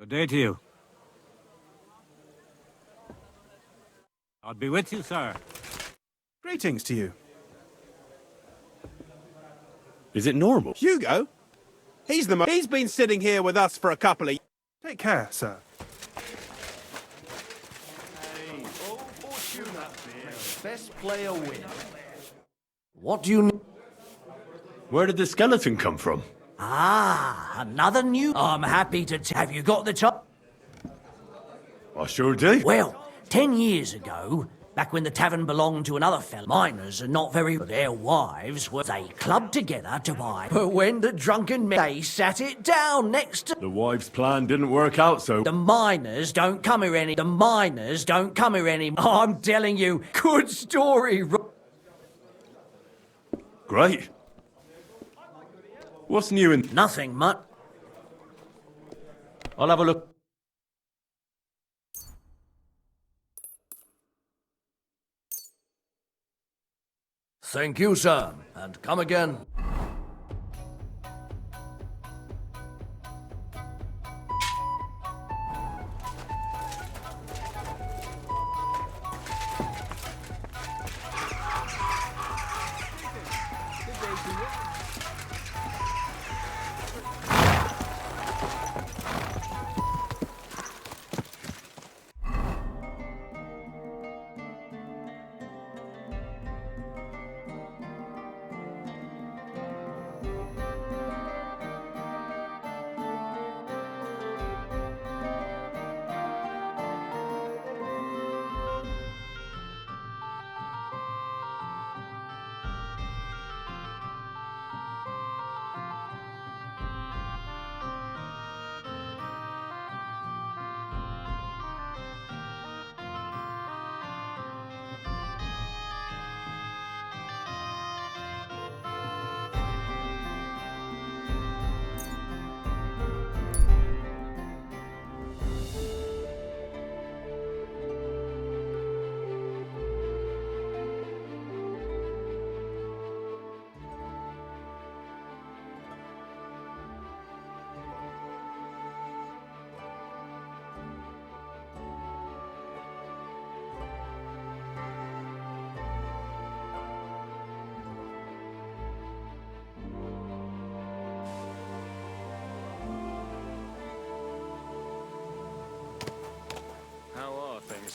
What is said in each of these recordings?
Good day to you. I'll be with you, sir. Greetings to you. Is it normal? Hugo? He's been sitting here with us for a couple of... Take care, sir. Best player win. What do you need? Where did the skeleton come from? Ah, another new... I'm happy to... Have you got the top? I sure do. Well, 10 years ago, back when the tavern belonged to another fella, miners are not very... Their wives were... They clubbed together to buy... But when the drunken men... They sat it down next to... The wives' plan didn't work out, so... The miners don't come here any... The miners don't come here any... I'm telling you, good story. Great. What's new in... Nothing much. I'll have a look. Thank you, sir, and come again.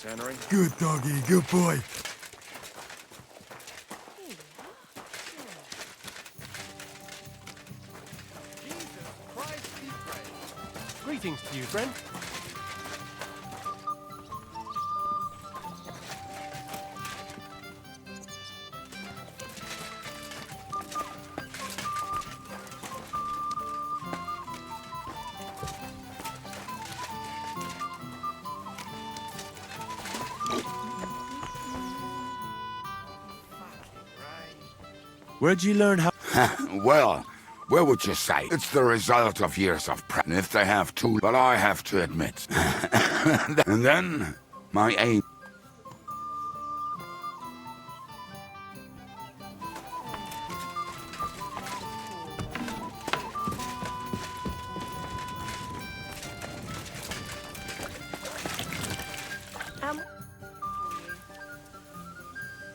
Henry. Good doggy, good boy. Greetings to you, friend. Where'd you learn how... Well, where would you say? It's the result of years of practice. If they have to, but I have to admit. And then, my aim...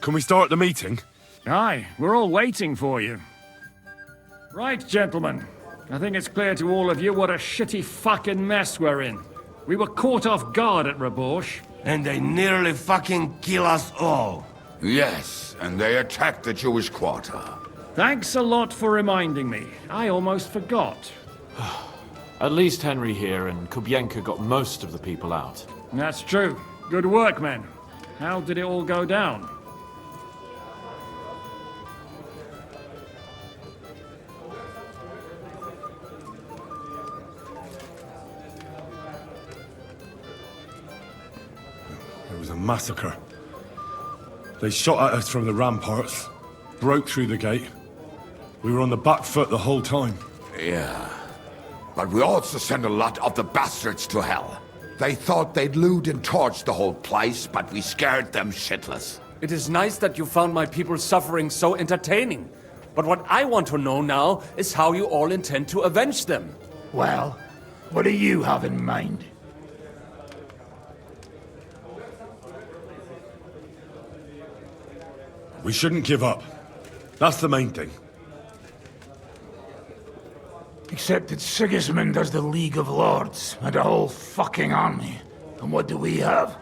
Can we start the meeting? Aye, we're all waiting for you. Right, gentlemen. I think it's clear to all of you what a shitty fucking mess we're in. We were caught off guard at Rabosh. And they nearly fucking kill us all. Yes, and they attacked the Jewish quarter. Thanks a lot for reminding me. I almost forgot. At least Henry here and Kubienka got most of the people out. That's true. Good work, men. How did it all go down? It was a massacre. They shot at us from the ramparts, broke through the gate. We were on the back foot the whole time. Yeah. But we also sent a lot of the bastards to hell. They thought they'd loot and torch the whole place, but we scared them shitless. It is nice that you found my people's suffering so entertaining. But what I want to know now is how you all intend to avenge them. Well, What do you have in mind? We shouldn't give up. That's the main thing. Except that Sigismund has the League of Lords and a whole fucking army. And what do we have?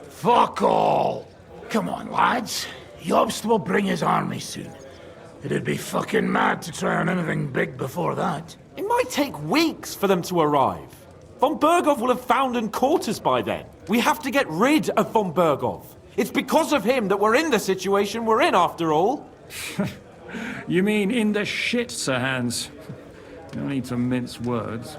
Fuck all! Come on, lads. Jobst will bring his army soon. It'd be fucking mad to try on anything big before that. It might take weeks for them to arrive. Von Berghoff will have found and caught us by then. We have to get rid of Von Berghoff. It's because of him that we're in the situation we're in, after all. You mean in the shit, Sir Hans? No need to mince words.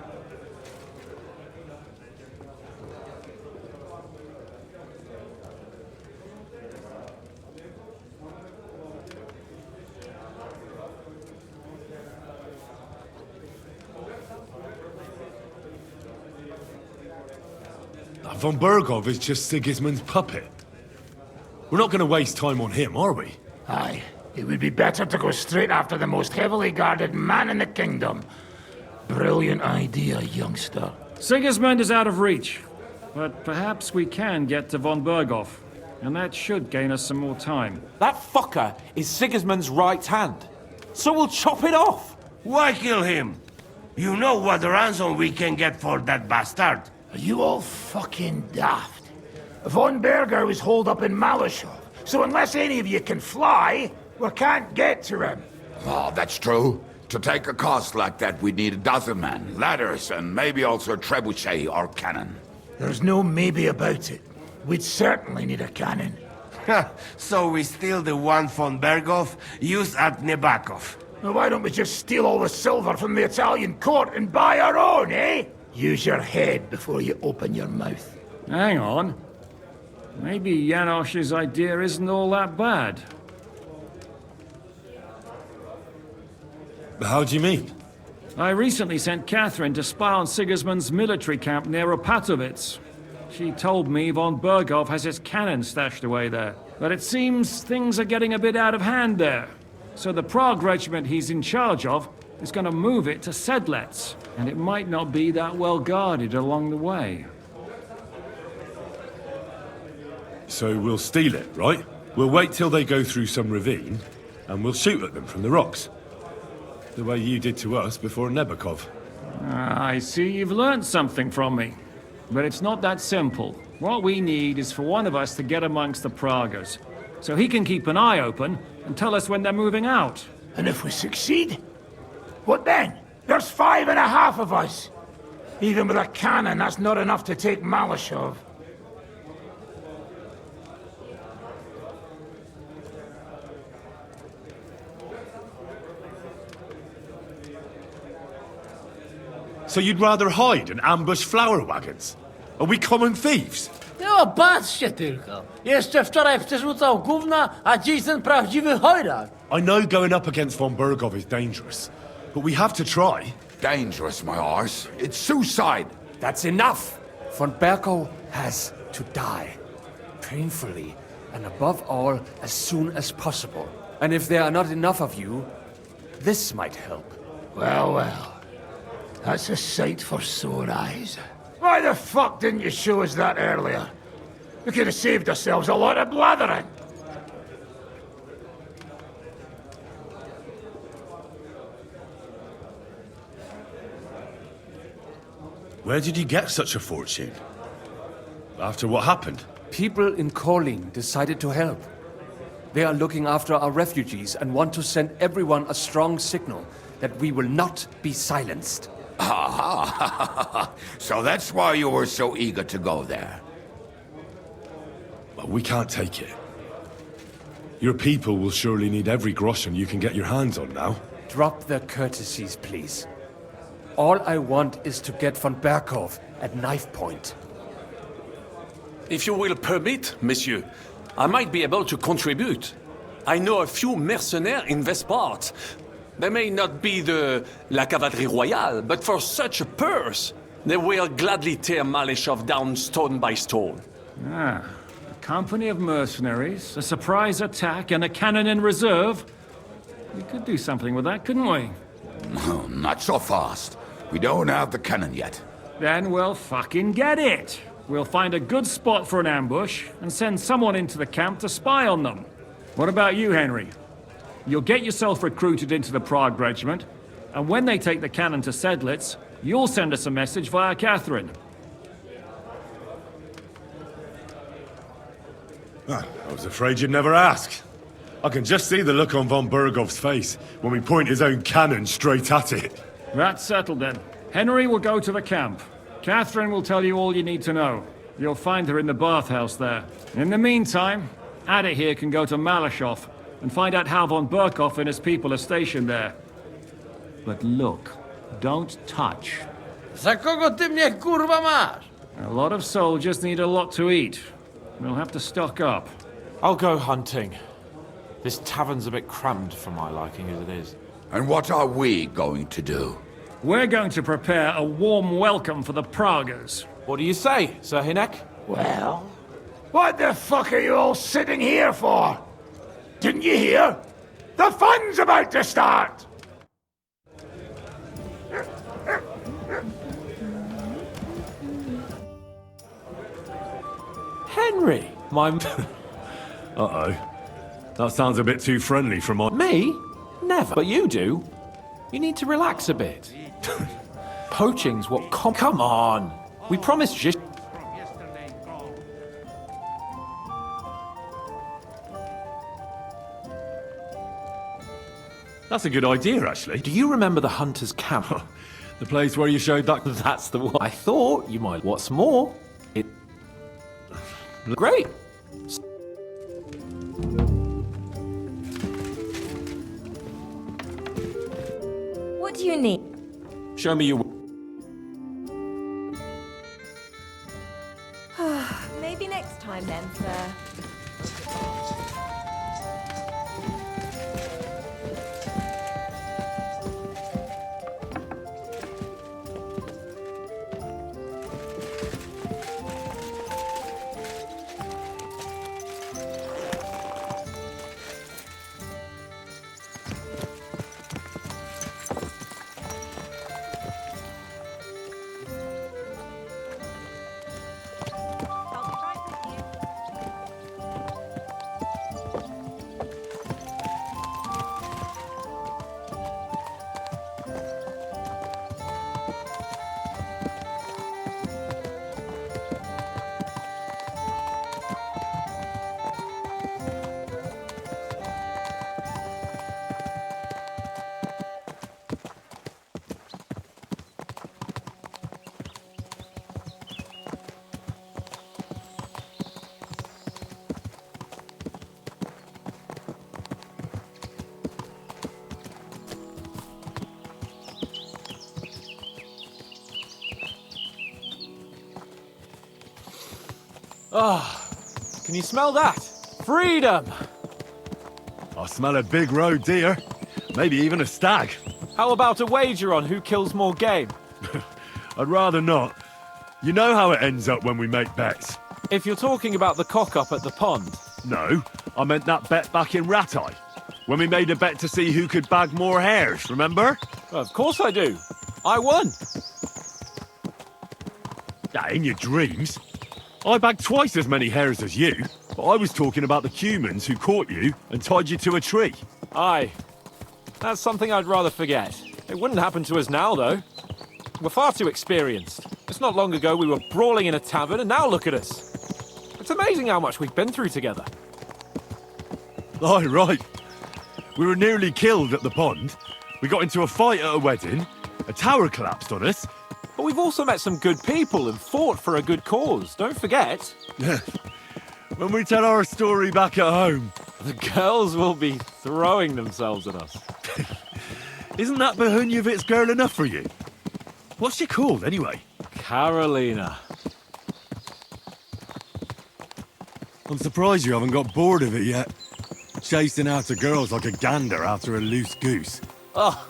Von Berghoff is just Sigismund's puppet. We're not going to waste time on him, are we? Aye. It would be better to go straight after the most heavily guarded man in the kingdom. Brilliant idea, youngster. Sigismund is out of reach, but perhaps we can get to Von Berghoff, and that should gain us some more time. That fucker is Sigismund's right hand, so we'll chop it off. Why kill him? You know what ransom we can get for that bastard. Are you all fucking daft? Von Berger was holed up in Malashov, so unless any of you can fly, we can't get to him. Oh, that's true. To take a cost like that, we'd need a dozen men, ladders, and maybe also a trebuchet or cannon. There's no maybe about it. We'd certainly need a cannon. So we steal the one von Berghoff used at Nebakov. Now why don't we just steal all the silver from the Italian court and buy our own, eh? Use your head before you open your mouth. Hang on. Maybe Janosch's idea isn't all that bad. How do you mean? I recently sent Catherine to spy on Sigismund's military camp near Opatovitz. She told me von Berghoff has his cannon stashed away there. But it seems things are getting a bit out of hand there. So the Prague regiment he's in charge of is going to move it to Sedlec, and it might not be that well guarded along the way. So we'll steal it, right? We'll wait till they go through some ravine, and we'll shoot at them from the rocks. The way you did to us before Nebakov. I see you've learned something from me. But it's not that simple. What we need is for one of us to get amongst the Praguers, so he can keep an eye open and tell us when they're moving out. And if we succeed? What then? There's 5.5 of us. Even with a cannon, that's not enough to take Malashov. So you'd rather hide and ambush flower wagons? Are we common thieves? No, patrzcie tylko. Jeszcze wczoraj przerzucał gówna, a dziś ten prawdziwy chojrak. I know going up against von Berghoff is dangerous, but we have to try. Dangerous, my arse. It's suicide. That's enough! Von Berghoff has to die. Painfully, and above all, as soon as possible. And if there are not enough of you, this might help. Well, well. That's a sight for sore eyes. Why the fuck didn't you show us that earlier? We could have saved ourselves a lot of blathering. Where did you get such a fortune? After what happened? People in Kolin decided to help. They are looking after our refugees and want to send everyone a strong signal that we will not be silenced. So that's why you were so eager to go there. Well, we can't take it. Your people will surely need every groschen you can get your hands on now. Drop the courtesies, please. All I want is to get von Berghoff at knife point. If you will permit, monsieur, I might be able to contribute. I know a few mercenaires in this part. They may not be la cavalerie royale, but for such a purse, they will gladly tear Malashov down stone by stone. Ah, a company of mercenaries, a surprise attack, and a cannon in reserve. We could do something with that, couldn't we? Not so fast. We don't have the cannon yet. Then we'll fucking get it. We'll find a good spot for an ambush and send someone into the camp to spy on them. What about you, Henry? You'll get yourself recruited into the Prague regiment, and when they take the cannon to Sedlitz, you'll send us a message via Catherine. I was afraid you'd never ask. I can just see the look on von Bergov's face when we point his own cannon straight at it. That's settled then. Henry will go to the camp. Catherine will tell you all you need to know. You'll find her in the bathhouse there. In the meantime, Ada here can go to Malashov and find out how von Berkov and his people are stationed there. But look, don't touch. Za kogo ty mnie kurwa masz? A lot of soldiers need a lot to eat. We'll have to stock up. I'll go hunting. This tavern's a bit crammed for my liking as it is. And what are we going to do? We're going to prepare a warm welcome for the Praguers. What do you say, Sir Hinek? Well, what the fuck are you all sitting here for? Didn't you hear? The fun's about to start! Henry! My... Uh-oh. That sounds a bit too friendly for my... Me? Never. But you do. You need to relax a bit. Poaching's what Come on! We promised just... That's a good idea, actually. Do you remember the Hunter's Camp? The place where you showed that... That's the one. I thought you might... What's more, it... Great! What do you need? Show me your... Maybe next time then, sir. Ah, can you smell that? Freedom! I smell a big roe deer. Maybe even a stag. How about a wager on who kills more game? I'd rather not. You know how it ends up when we make bets. If you're talking about the cock-up at the pond. No, I meant that bet back in Ratai. When we made a bet to see who could bag more hares, remember? Well, of course I do. I won. In your dreams. I bagged twice as many hares as you, but I was talking about the humans who caught you and tied you to a tree. Aye. That's something I'd rather forget. It wouldn't happen to us now, though. We're far too experienced. It's not long ago we were brawling in a tavern, and now look at us. It's amazing how much we've been through together. Aye, right. We were nearly killed at the pond. We got into a fight at a wedding. A tower collapsed on us. But we've also met some good people and fought for a good cause, don't forget. When we tell our story back at home. The girls will be throwing themselves at us. Isn't that Behunjevit's girl enough for you? What's she called, anyway? Carolina. I'm surprised you haven't got bored of it yet. Chasing after girls like a gander after a loose goose. Oh,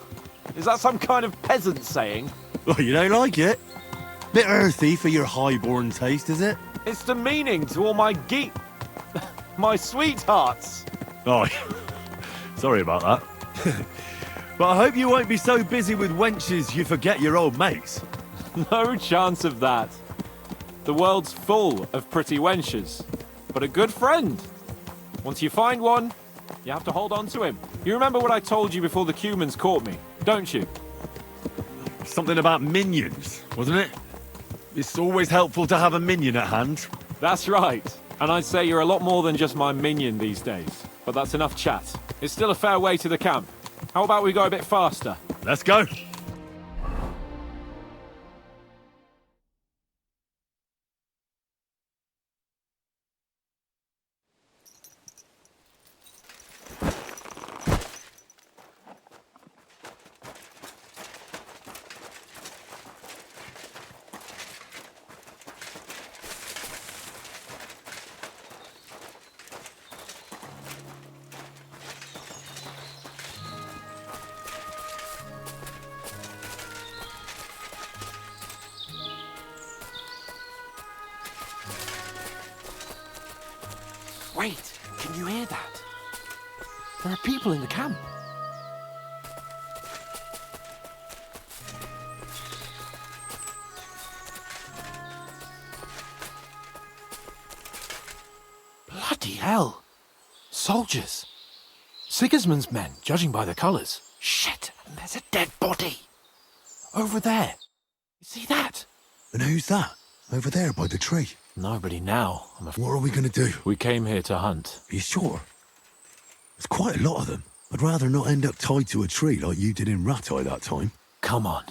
is that some kind of peasant saying? Well, you don't like it? Bit earthy for your high-born taste, is it? It's demeaning to all my my sweethearts. Oh, sorry about that. But I hope you won't be so busy with wenches you forget your old mates. No chance of that. The world's full of pretty wenches, but a good friend. Once you find one, you have to hold on to him. You remember what I told you before the Cumans caught me, don't you? Something about minions, wasn't it? It's always helpful to have a minion at hand. That's right. And I'd say you're a lot more than just my minion these days. But that's enough chat. It's still a fair way to the camp. How about we go a bit faster? Let's go. Wait, can you hear that? There are people in the camp. Bloody hell. Soldiers. Sigismund's men, judging by the colours. Shit, and there's a dead body. Over there. You see that? And who's that? Over there by the tree? Nobody now. What are we going to do? We came here to hunt. Are you sure? There's quite a lot of them. I'd rather not end up tied to a tree like you did in Rattay that time. Come on.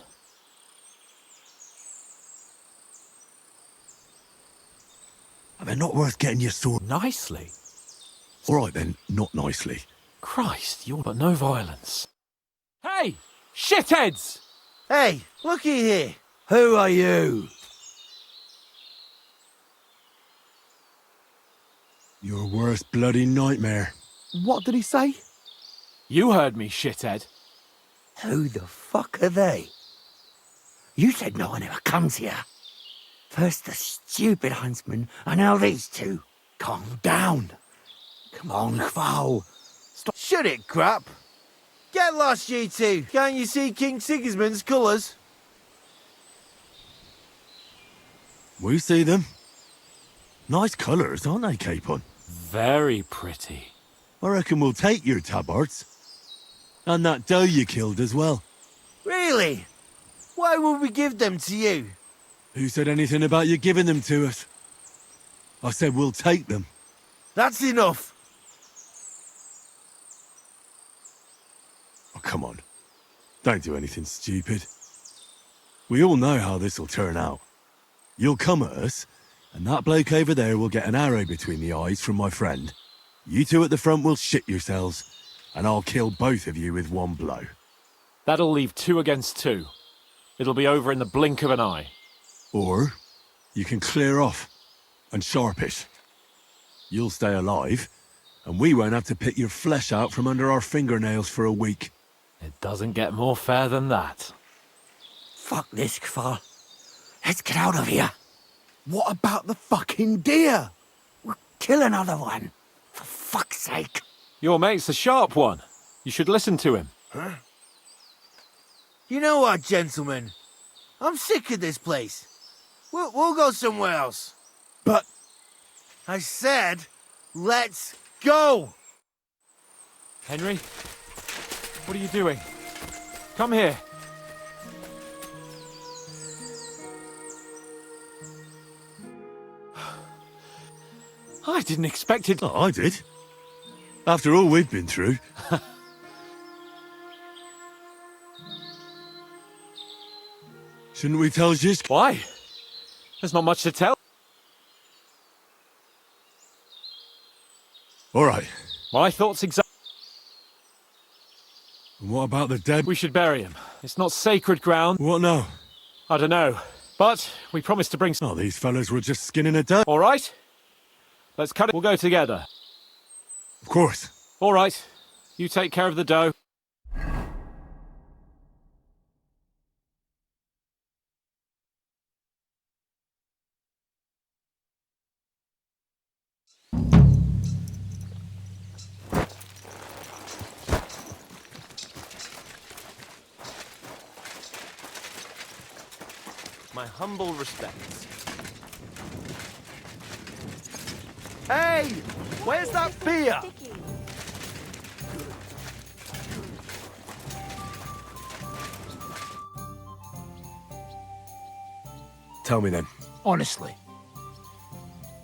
Are they not worth getting your sword? Nicely. All right then, not nicely. Christ, but no violence. Hey! Shitheads! Hey, looky here. Who are you? Your worst bloody nightmare. What did he say? You heard me, shithead. Who the fuck are they? You said no one ever comes here. First the stupid huntsman, and now these two. Calm down. Come on, foul. Stop. Shut it, crap. Get lost, you two. Can't you see King Sigismund's colours? We see them. Nice colours, aren't they, Capon? Very pretty. I reckon we'll take your tabards. And that doe you killed as well. Really? Why would we give them to you? Who said anything about you giving them to us? I said we'll take them. That's enough. Oh, come on. Don't do anything stupid. We all know how this'll turn out. You'll come at us, and that bloke over there will get an arrow between the eyes from my friend. You two at the front will shit yourselves, and I'll kill both of you with one blow. That'll leave 2 against 2. It'll be over in the blink of an eye. Or you can clear off and sharpish. You'll stay alive, and we won't have to pick your flesh out from under our fingernails for a week. It doesn't get more fair than that. Fuck this, Kval. Let's get out of here. What about the fucking deer? We'll kill another one. For fuck's sake. Your mate's a sharp one. You should listen to him. Huh? You know what, gentlemen? I'm sick of this place. We'll go somewhere else. But... I said, let's go! Henry? What are you doing? Come here. I didn't expect it. Oh, I did. After all we've been through. Shouldn't we tell Zisk? Why? There's not much to tell. All right. My thoughts exactly. What about the dead? We should bury him. It's not sacred ground. What now? I don't know. But we promised to bring some. Oh, these fellas were just skinning a doe. All right. Let's cut it. We'll go together. Of course. All right. You take care of the doe. My humble respects. Hey! Where's that beer? Tell me then. Honestly.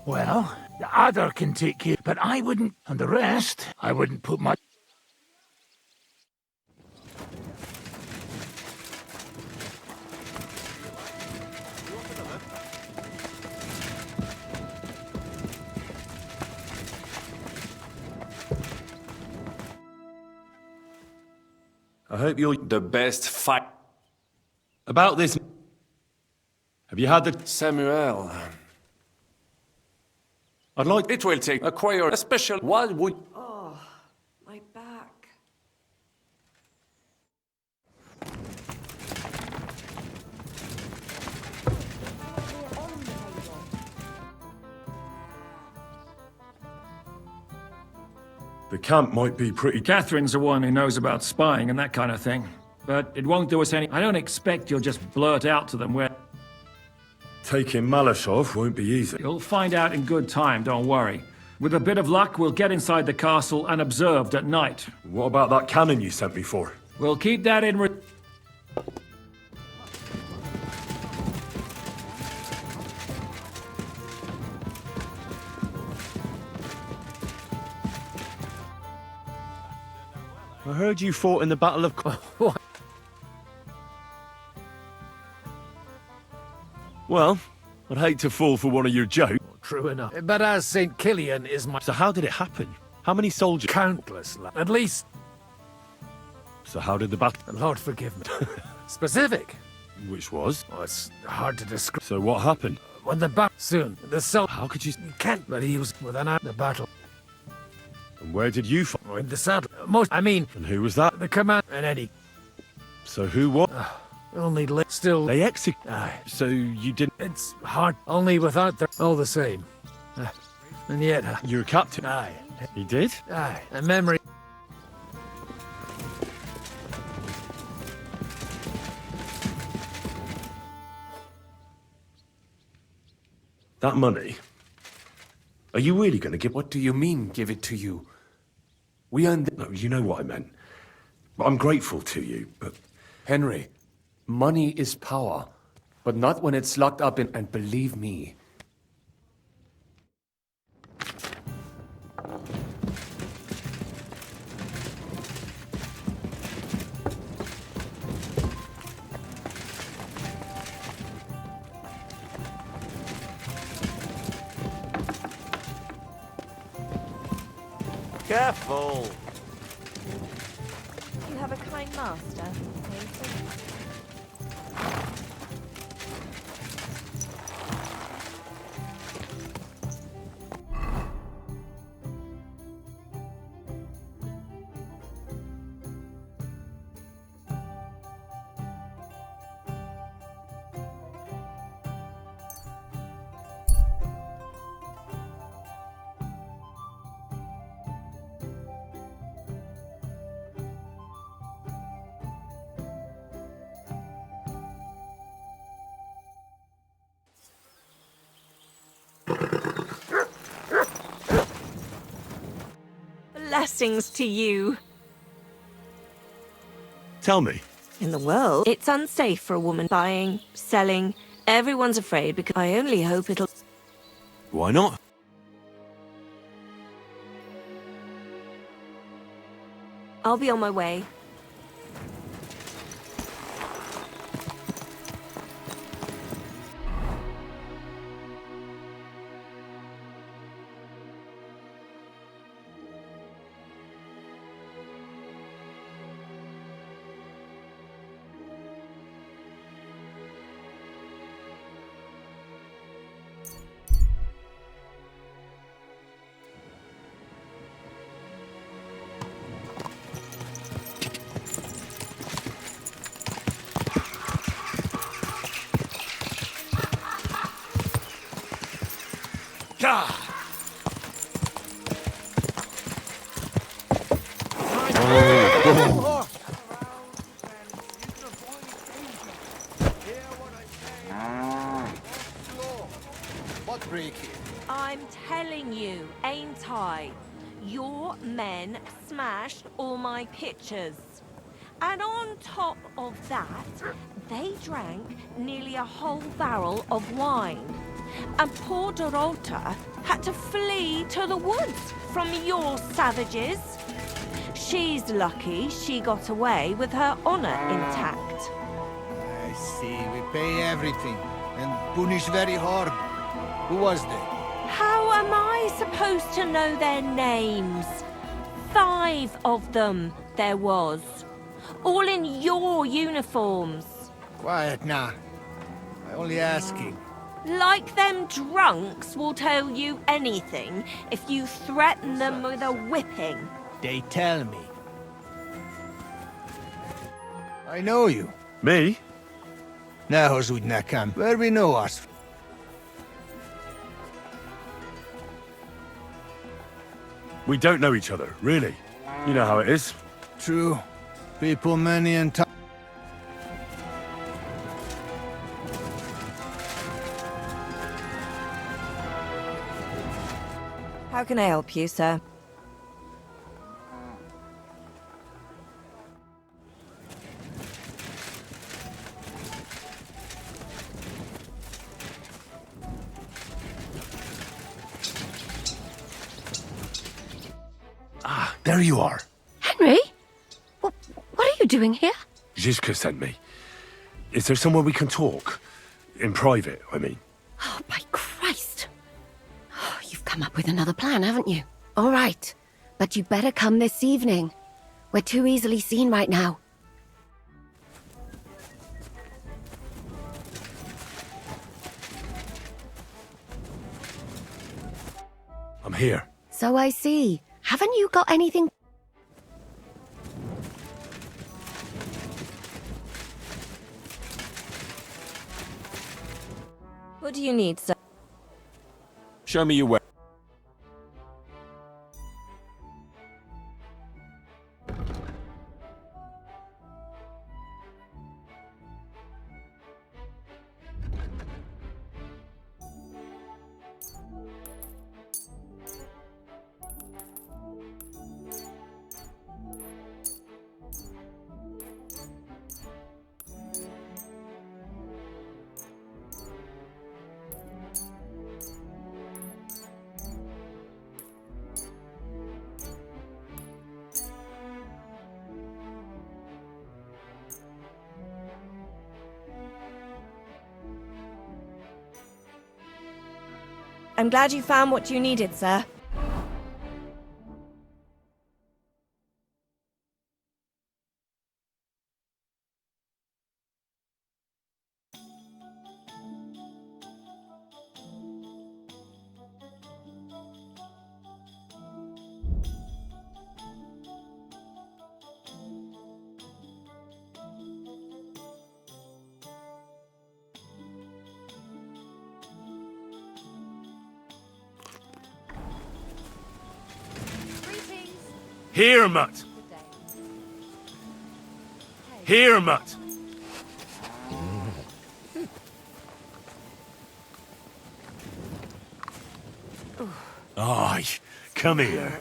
Well, the other can take care, but I wouldn't, and the rest, I wouldn't put my... I hope you're The best fight. about this. Have you had the... Samuel. I'd like... It will take acquire a special... What would... Oh, my back. The camp might be pretty... Catherine's the one who knows about spying and that kind of thing. But it won't do us any... I don't expect you'll just blurt out to them where... Taking Malashov won't be easy. You'll find out in good time, don't worry. With a bit of luck, we'll get inside the castle unobserved at night. What about that cannon you sent me for? We'll keep that in... I heard you fought in the Battle of... What? Well, I'd hate to fall for one of your jokes. True enough. But as St. Killian is my... So how did it happen? How many soldiers? Countless, at least... So how did the battle... Lord forgive me. Specific. Which was? Oh, it's hard to describe. So what happened? When the battle... Soon. The soul... How could you... You can't, but he was within the battle. And where did you fight? Oh, in the saddle. Most... I mean... And who was that? The command... And Eddie. So who what? Only still... They execute... Aye. So you didn't... It's hard. Only without the... All the same. And yet... You're a captain? Aye. He did? Aye. A memory... That money? Are you really going to give... What do you mean, give it to you? We earned... No, you know what I meant. I'm grateful to you, but... Henry, money is power, but not when it's locked up in... And believe me... Careful! You have a kind master, Nathan. Blessings to you. Tell me. In the world, it's unsafe for a woman buying, selling. Everyone's afraid because I only hope it'll... Why not? I'll be on my way. Your men smashed all my pictures. And on top of that, they drank nearly a whole barrel of wine. And poor Dorota had to flee to the woods from your savages. She's lucky she got away with her honor intact. I see. We pay everything and punish very hard. Who was they? How am I supposed to know their names? 5 of them there was. All in your uniforms. Quiet now. I'm only asking. Like them drunks will tell you anything if you threaten them with a whipping. They tell me. I know you. Me? Now, Zudnakam, where we know us. We don't know each other, really. You know how it is. True. People many and time. How can I help you, sir? Ah, there you are. Henry? What are you doing here? Zizka sent me. Is there somewhere we can talk? In private, I mean. Oh, by Christ. Oh, you've come up with another plan, haven't you? All right. But you better come this evening. We're too easily seen right now. I'm here. So I see. Haven't you got anything? What do you need, sir? Show me your way. I'm glad you found what you needed, sir. Here, mutt. Here, mutt. Aye, come here.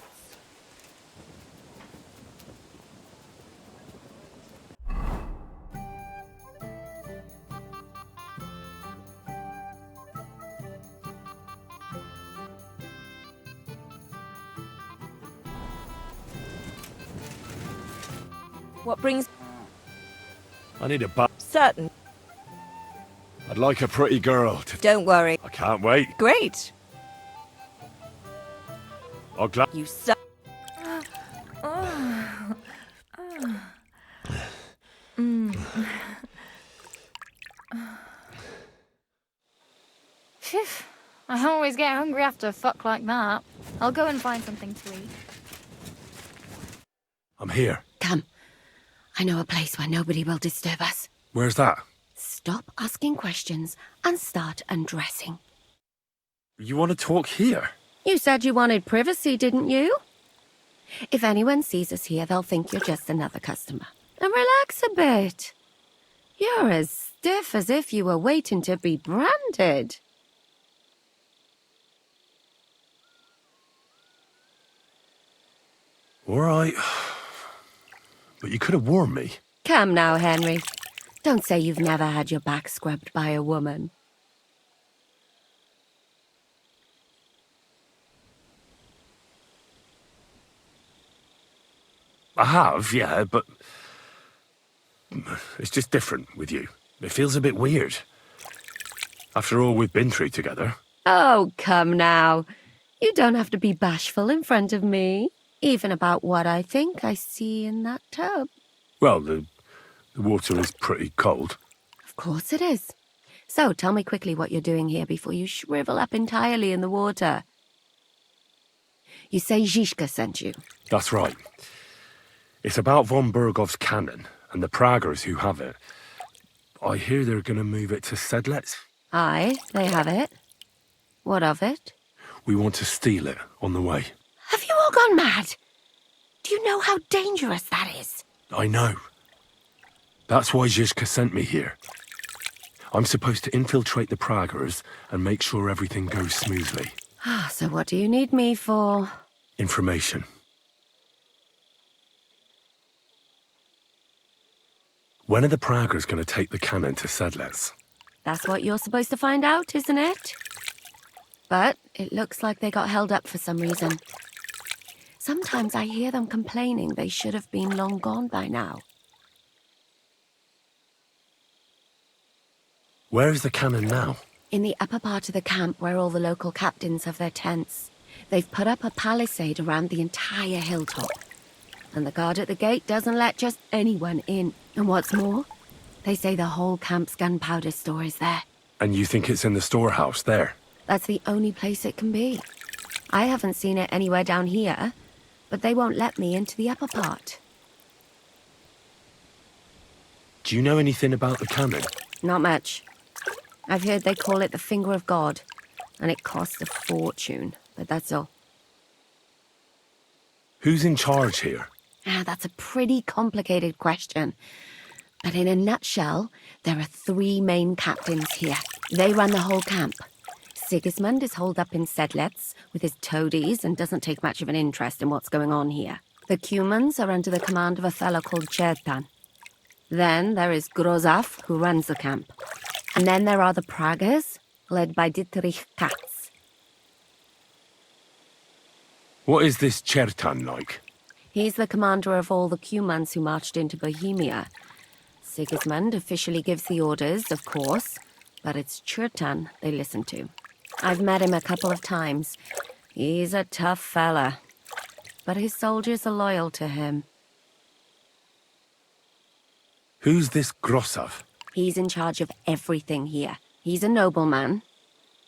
What brings... I need a bath. Certain. I'd like a pretty girl to... Don't worry. I can't wait. Great. I'll glad... You suck. Phew. I always get hungry after a fuck like that. I'll go and find something to eat. I'm here. Come. I know a place where nobody will disturb us. Where's that? Stop asking questions and start undressing. You want to talk here? You said you wanted privacy, didn't you? If anyone sees us here, they'll think you're just another customer. And relax a bit. You're as stiff as if you were waiting to be branded. All right. But you could have warned me. Come now, Henry. Don't say you've never had your back scrubbed by a woman. I have, yeah, but it's just different with you. It feels a bit weird. After all we've been through together. Oh, come now. You don't have to be bashful in front of me, even about what I think I see in that tub. Well, the water is pretty cold. Of course it is. So tell me quickly what you're doing here before you shrivel up entirely in the water. You say Zizka sent you? That's right. It's about von Bergov's cannon and the Praggers who have it. I hear they're going to move it to Sedlets. Aye, they have it. What of it? We want to steal it on the way. Have you all gone mad? Do you know how dangerous that is? I know. That's why Zizka sent me here. I'm supposed to infiltrate the Praggers and make sure everything goes smoothly. So what do you need me for? Information. When are the Praggers going to take the cannon to Sedlets? That's what you're supposed to find out, isn't it? But it looks like they got held up for some reason. Sometimes I hear them complaining they should have been long gone by now. Where is the cannon now? In the upper part of the camp where all the local captains have their tents. They've put up a palisade around the entire hilltop. And the guard at the gate doesn't let just anyone in. And what's more, they say the whole camp's gunpowder store is there. And you think it's in the storehouse there? That's the only place it can be. I haven't seen it anywhere down here, but they won't let me into the upper part. Do you know anything about the cannon? Not much. I've heard they call it the Finger of God, and it costs a fortune, but that's all. Who's in charge here? That's a pretty complicated question. But in a nutshell, there are 3 main captains here. They run the whole camp. Sigismund is holed up in Sedlets with his toadies and doesn't take much of an interest in what's going on here. The Cumans are under the command of a fellow called Chertan. Then there is Grozaf, who runs the camp. And then there are the Praggers, led by Dietrich Katz. What is this Chertan like? He's the commander of all the Cumans who marched into Bohemia. Sigismund officially gives the orders, of course, but it's Chertan they listen to. I've met him a couple of times. He's a tough fella, but his soldiers are loyal to him. Who's this Grosov? He's in charge of everything here. He's a nobleman,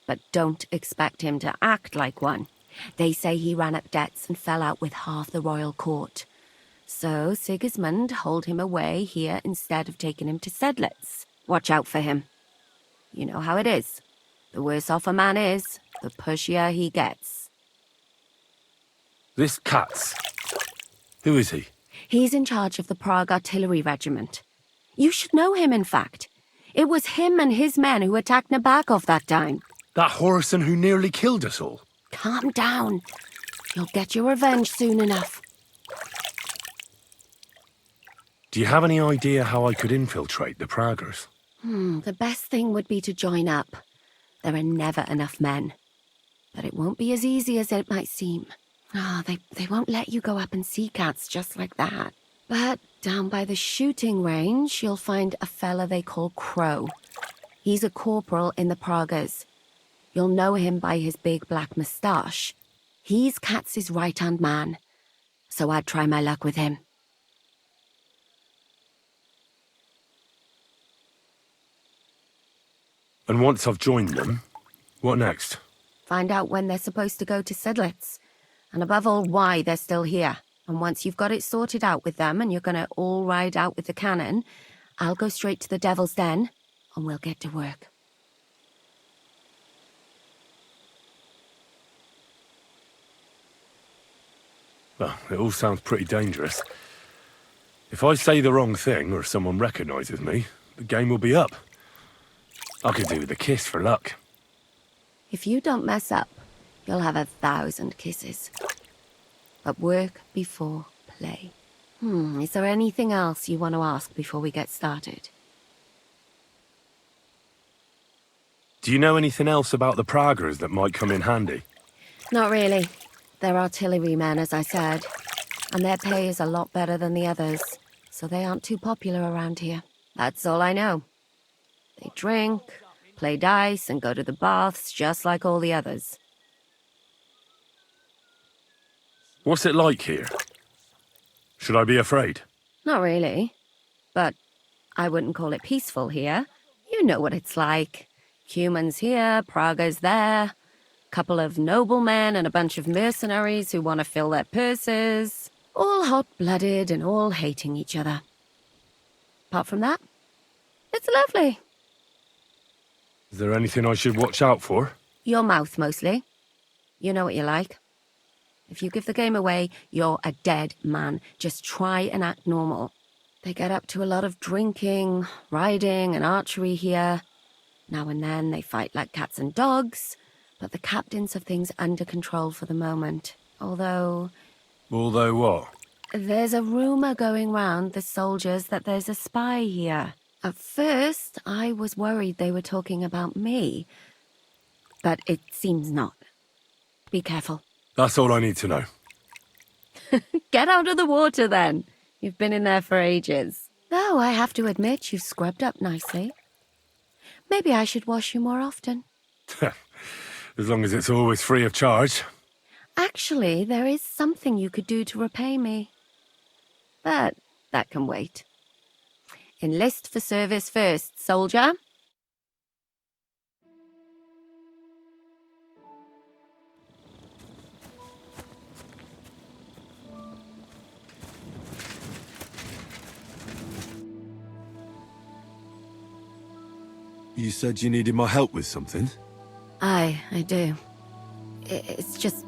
but don't expect him to act like one. They say he ran up debts and fell out with half the royal court. So Sigismund holed him away here instead of taking him to Sedlets. Watch out for him. You know how it is. The worse off a man is, the pushier he gets. This Katz. Who is he? He's in charge of the Prague Artillery Regiment. You should know him, in fact. It was him and his men who attacked Nabokov that time. That Horace who nearly killed us all. Calm down. You'll get your revenge soon enough. Do you have any idea how I could infiltrate the Praggers? The best thing would be to join up. There are never enough men. But it won't be as easy as it might seem. They won't let you go up and see cats just like that. But down by the shooting range, you'll find a fella they call Crow. He's a corporal in the Praggers. You'll know him by his big black moustache. He's Katz's right-hand man. So I'd try my luck with him. And once I've joined them, what next? Find out when they're supposed to go to Sedlets. And above all, why they're still here. And once you've got it sorted out with them and you're going to all ride out with the cannon, I'll go straight to the Devil's Den and we'll get to work. Well, it all sounds pretty dangerous. If I say the wrong thing or someone recognises me, the game will be up. I could do with a kiss for luck. If you don't mess up, you'll have 1,000 kisses. but work before play. Is there anything else you want to ask before we get started? Do you know anything else about the Praggers that might come in handy? Not really. They're artillerymen, as I said, and their pay is a lot better than the others, so they aren't too popular around here. That's all I know. They drink, play dice, and go to the baths just like all the others. What's it like here? Should I be afraid? Not really, but I wouldn't call it peaceful here. You know what it's like. Humans here, Praggers there, couple of noblemen and a bunch of mercenaries who want to fill their purses, all hot-blooded and all hating each other. Apart from that, it's lovely. Is there anything I should watch out for? Your mouth, mostly. You know what you're like. If you give the game away, you're a dead man. Just try and act normal. They get up to a lot of drinking, riding, and archery here. Now and then they fight like cats and dogs, but the captains have things under control for the moment. Although what? There's a rumor going round the soldiers that there's a spy here. At first, I was worried they were talking about me, but it seems not. Be careful. That's all I need to know. Get out of the water, then. You've been in there for ages. Though I have to admit you've scrubbed up nicely. Maybe I should wash you more often. As long as it's always free of charge. Actually, there is something you could do to repay me. But that can wait. Enlist for service first, soldier. You said you needed my help with something? I do. It's just...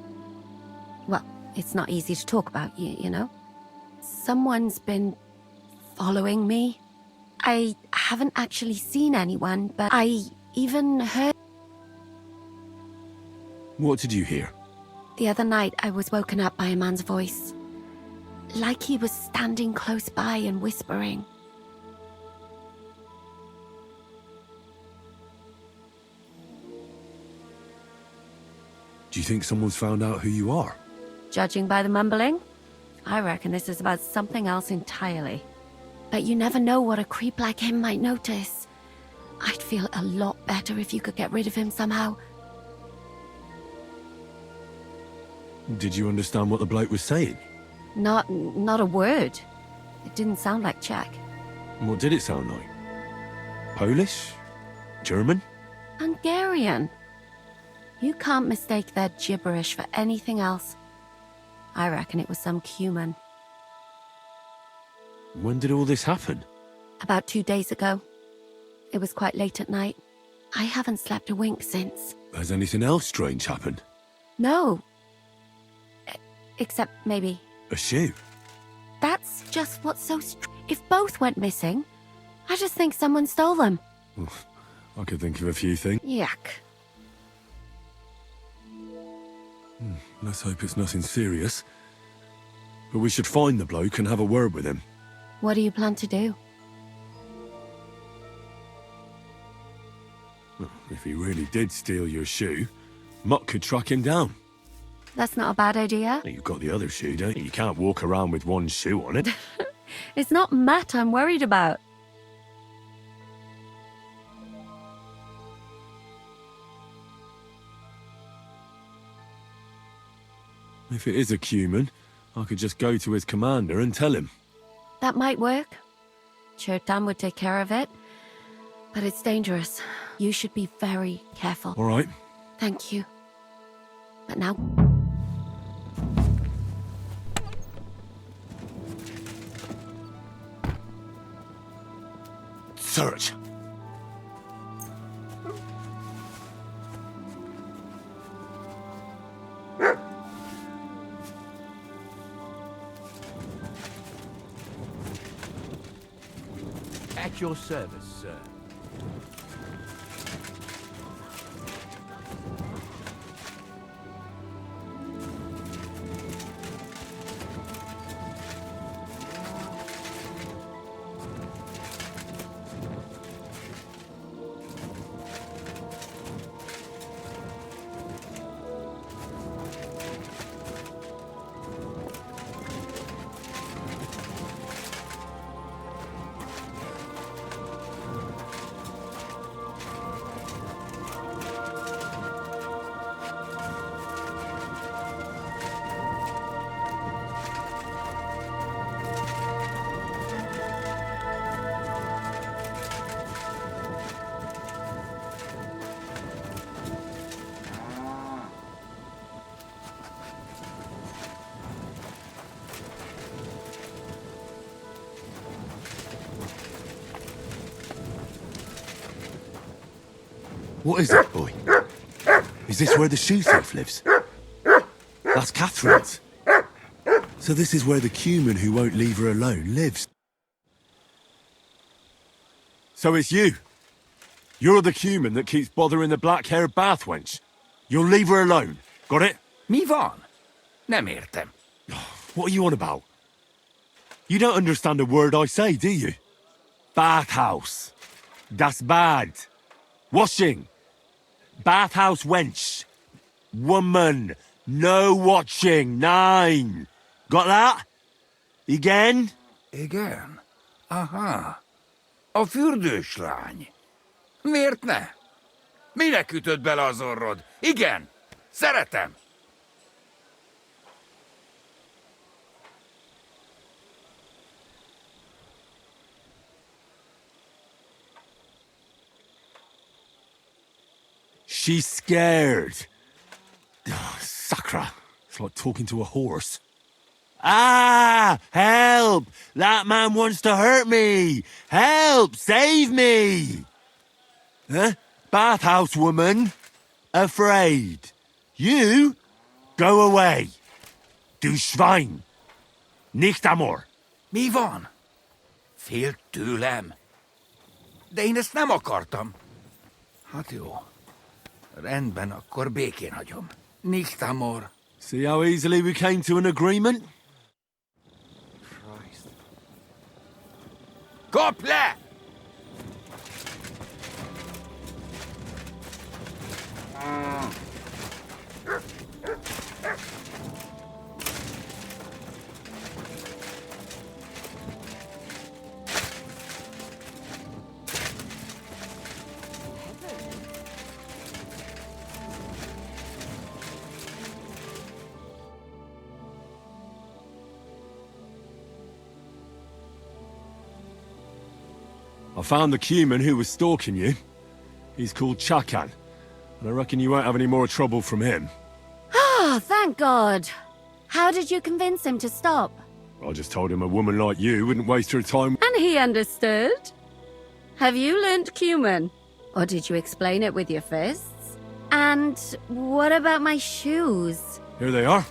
well, it's not easy to talk about, you know? Someone's been following me. I haven't actually seen anyone, but I even heard... What did you hear? The other night, I was woken up by a man's voice. Like he was standing close by and whispering. Do you think someone's found out who you are? Judging by the mumbling, I reckon this is about something else entirely. But you never know what a creep like him might notice. I'd feel a lot better if you could get rid of him somehow. Did you understand what the bloke was saying? Not a word. It didn't sound like Czech. What did it sound like? Polish? German? Hungarian. You can't mistake their gibberish for anything else. I reckon it was some Cuman. When did all this happen? About 2 days ago. It was quite late at night. I haven't slept a wink since. Has anything else strange happened? No. Except maybe... A shoe? That's just what's so If both went missing, I just think someone stole them. I could think of a few things. Yuck. Let's hope it's nothing serious. But we should find the bloke and have a word with him. What do you plan to do? Well, if he really did steal your shoe, Mutt could track him down. That's not a bad idea. You've got the other shoe, don't you? You can't walk around with one shoe on it. It's not Matt I'm worried about. If it is a Cuman, I could just go to his commander and tell him. That might work. Chertan would take care of it. But it's dangerous. You should be very careful. All right. Thank you. But now... Search. At your service, sir. What is it, boy? Is this where the shoe thief lives? That's Catherine's. So this is where the cumin who won't leave her alone lives. So it's you. You're the cumin that keeps bothering the black-haired bath wench. You'll leave her alone. Got it? Mi van? Nem értem. What are you on about? You don't understand a word I say, do you? Bathhouse. Das bad. Washing. Bathhouse wench. Woman. No watching. 9. Got that? Igen? Igen? Aha. A fürdős lány. Miért ne? Minek ütöd bele az orrod? Igen. Szeretem. She's scared. Sacra. It's like talking to a horse. Ah! Help! That man wants to hurt me! Help! Save me! Huh? Bathhouse woman? Afraid. You? Go away. Du Schwein. Nicht amor. Mi van? Fél tőlem. De én ezt nem akartam. Hát jó. Rendben, akkor békén hagyom. Nicht amor. See how easily we came to an agreement? Christ. Kap le! I found the cumin who was stalking you. He's called Chakan, and I reckon you won't have any more trouble from him. Oh, thank God. How did you convince him to stop? I just told him a woman like you wouldn't waste her time. And he understood? Have you learnt cumin? Or did you explain it with your fists? And what about my shoes? Here they are.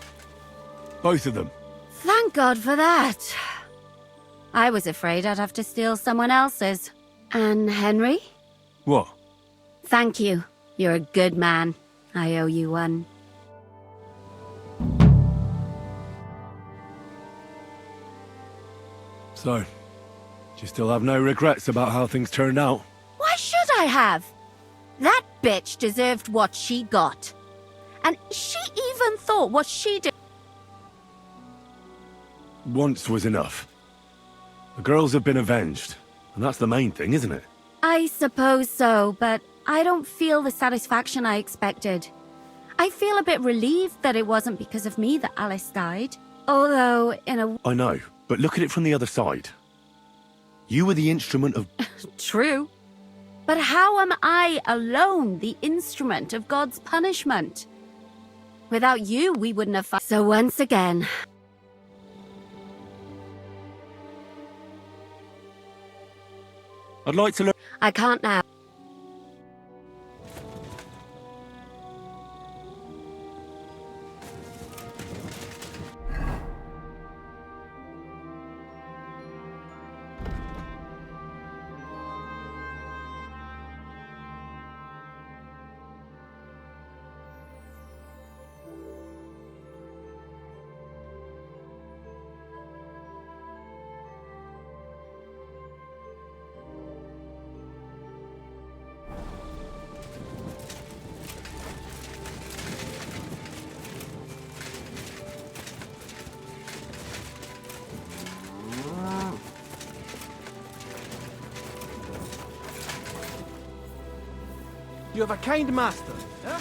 Both of them. Thank God for that. I was afraid I'd have to steal someone else's. And Henry? What? Thank you. You're a good man. I owe you one. So, do you still have no regrets about how things turned out? Why should I have? That bitch deserved what she got. And she even thought what she did. Once was enough. The girls have been avenged, and that's the main thing, isn't it? I suppose so, but I don't feel the satisfaction I expected. I feel a bit relieved that it wasn't because of me that Alice died. Although, in a... I know, but look at it from the other side. You were the instrument of... True. But how am I alone the instrument of God's punishment? Without you, we wouldn't have... So once again... I'd like to learn... I can't now. You have a kind master, huh?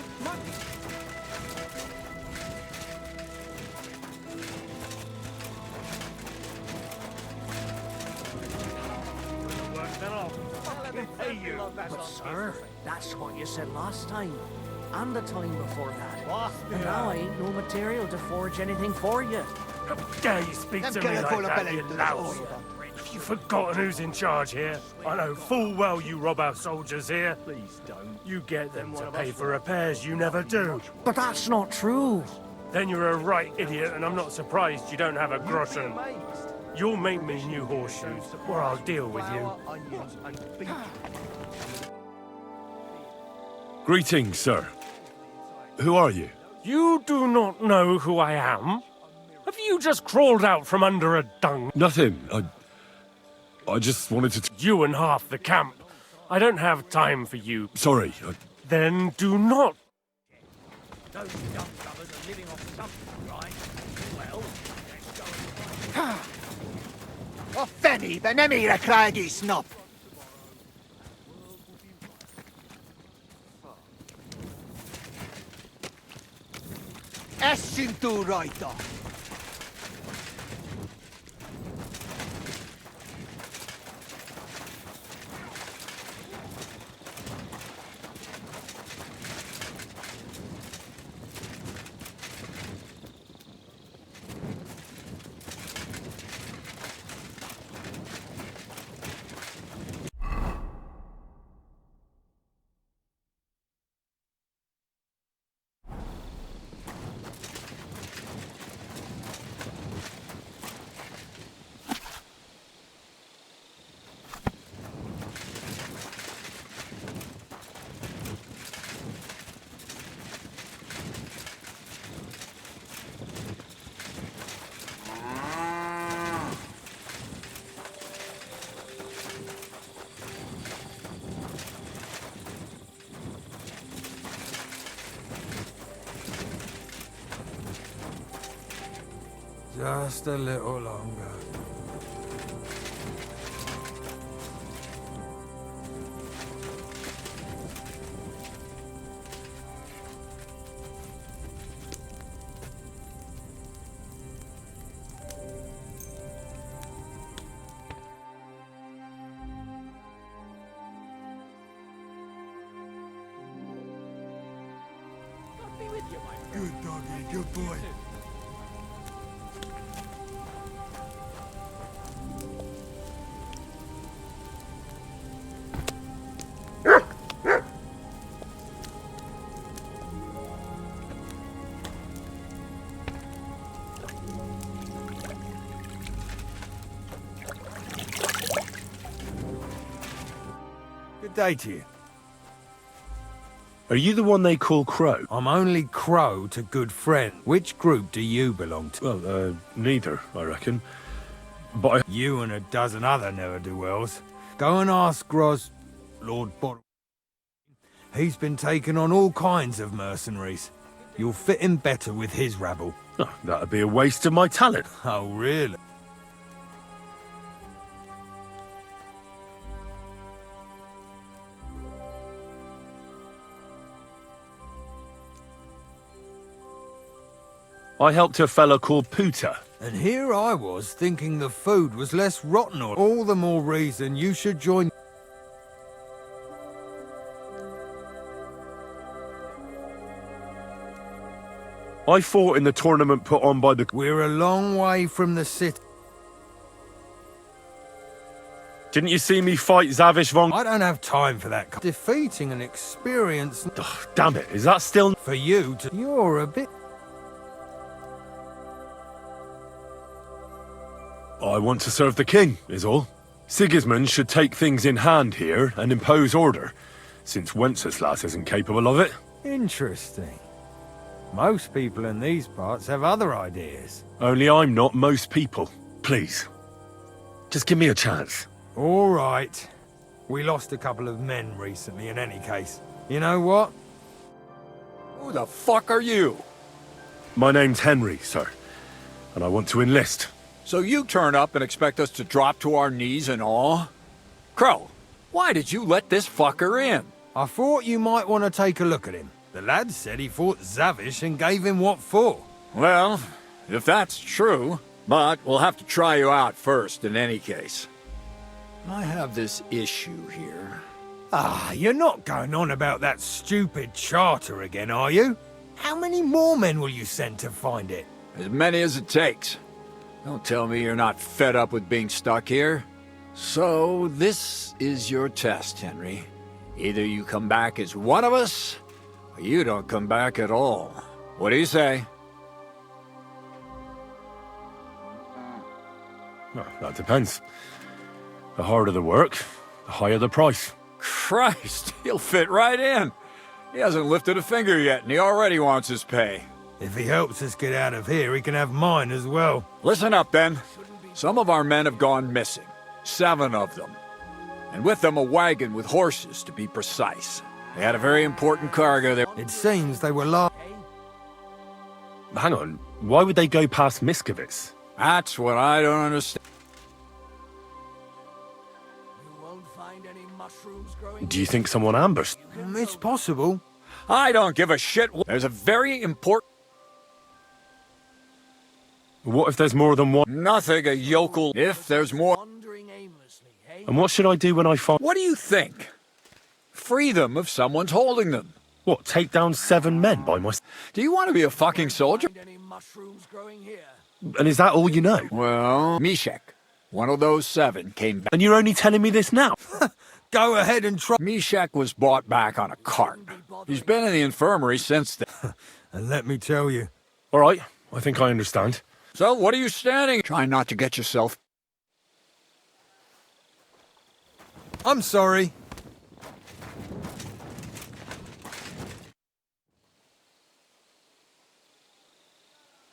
But sir, that's what you said last time. And the time before that. And now I ain't no material to forge anything for you. How dare you speak to me like that, you louse? You forgotten who's in charge here? I know full well you rob our soldiers here. Please don't. You get them to pay for repairs you never do. But that's not true. Then you're a right idiot, and I'm not surprised you don't have a groschen. You'll make me new horseshoes, or I'll deal with you. Greetings, sir. Who are you? You do not know who I am? Have you just crawled out from under a dung? Nothing. I just wanted to... You and half the camp. I don't have time for you. Sorry. Then do not. Those dumb gubbers are living off something, right? Well, let's go. O Fenny, benemi a craggy snop. Essin tu right off. Just a little longer. Good doggy, good boy. Good day to you. Are you the one they call Crow? I'm only Crow to good friend. Which group do you belong to? Well, neither, I reckon. But You and a dozen other ne'er-do-wells. Go and ask Lord Bottle. He's been taking on all kinds of mercenaries. You'll fit in better with his rabble. Oh, that'd be a waste of my talent. Oh, really? I helped a fella called Puta. And here I was thinking the food was less rotten. All the more reason you should join. I fought in the tournament put on by the... We're a long way from the city. Didn't you see me fight Zavish von... I don't have time for that. Defeating an experienced... Oh, damn it, is that still... For you to... You're a bit... I want to serve the king, is all. Sigismund should take things in hand here and impose order, since Wenceslas isn't capable of it. Interesting. Most people in these parts have other ideas. Only I'm not most people. Please. Just give me a chance. All right. We lost a couple of men recently in any case. You know what? Who the fuck are you? My name's Henry, sir. And I want to enlist. So you turn up and expect us to drop to our knees in awe? Crow, why did you let this fucker in? I thought you might want to take a look at him. The lad said he fought Zavish and gave him what for. Well, if that's true, but we'll have to try you out first in any case. I have this issue here. Ah, you're not going on about that stupid charter again, are you? How many more men will you send to find it? As many as it takes. Don't tell me you're not fed up with being stuck here. So, this is your test, Henry. Either you come back as one of us, or you don't come back at all. What do you say? Well, that depends. The harder the work, the higher the price. Christ, he'll fit right in. He hasn't lifted a finger yet, and he already wants his pay. If he helps us get out of here, he can have mine as well. Listen up, then. Some of our men have gone missing. 7 of them. And with them a wagon with horses, to be precise. They had a very important cargo there. It seems they were Hang on, why would they go past Miskovitz? That's what I don't understand. Do you think someone ambushed? It's possible. I don't give a shit. There's a very important... What if there's more than one? Nothing, a yokel. If there's more... And what should I do when I find... What do you think? Free them if someone's holding them. What, take down 7 men by myself? Do you want to be a fucking soldier? And is that all you know? Well, Mishek, one of those 7, came back. And you're only telling me this now? Go ahead and try. Mishek was brought back on a cart. He's been in the infirmary since then. And let me tell you. All right, I think I understand. So, what are you standing? Try not to get yourself... I'm sorry.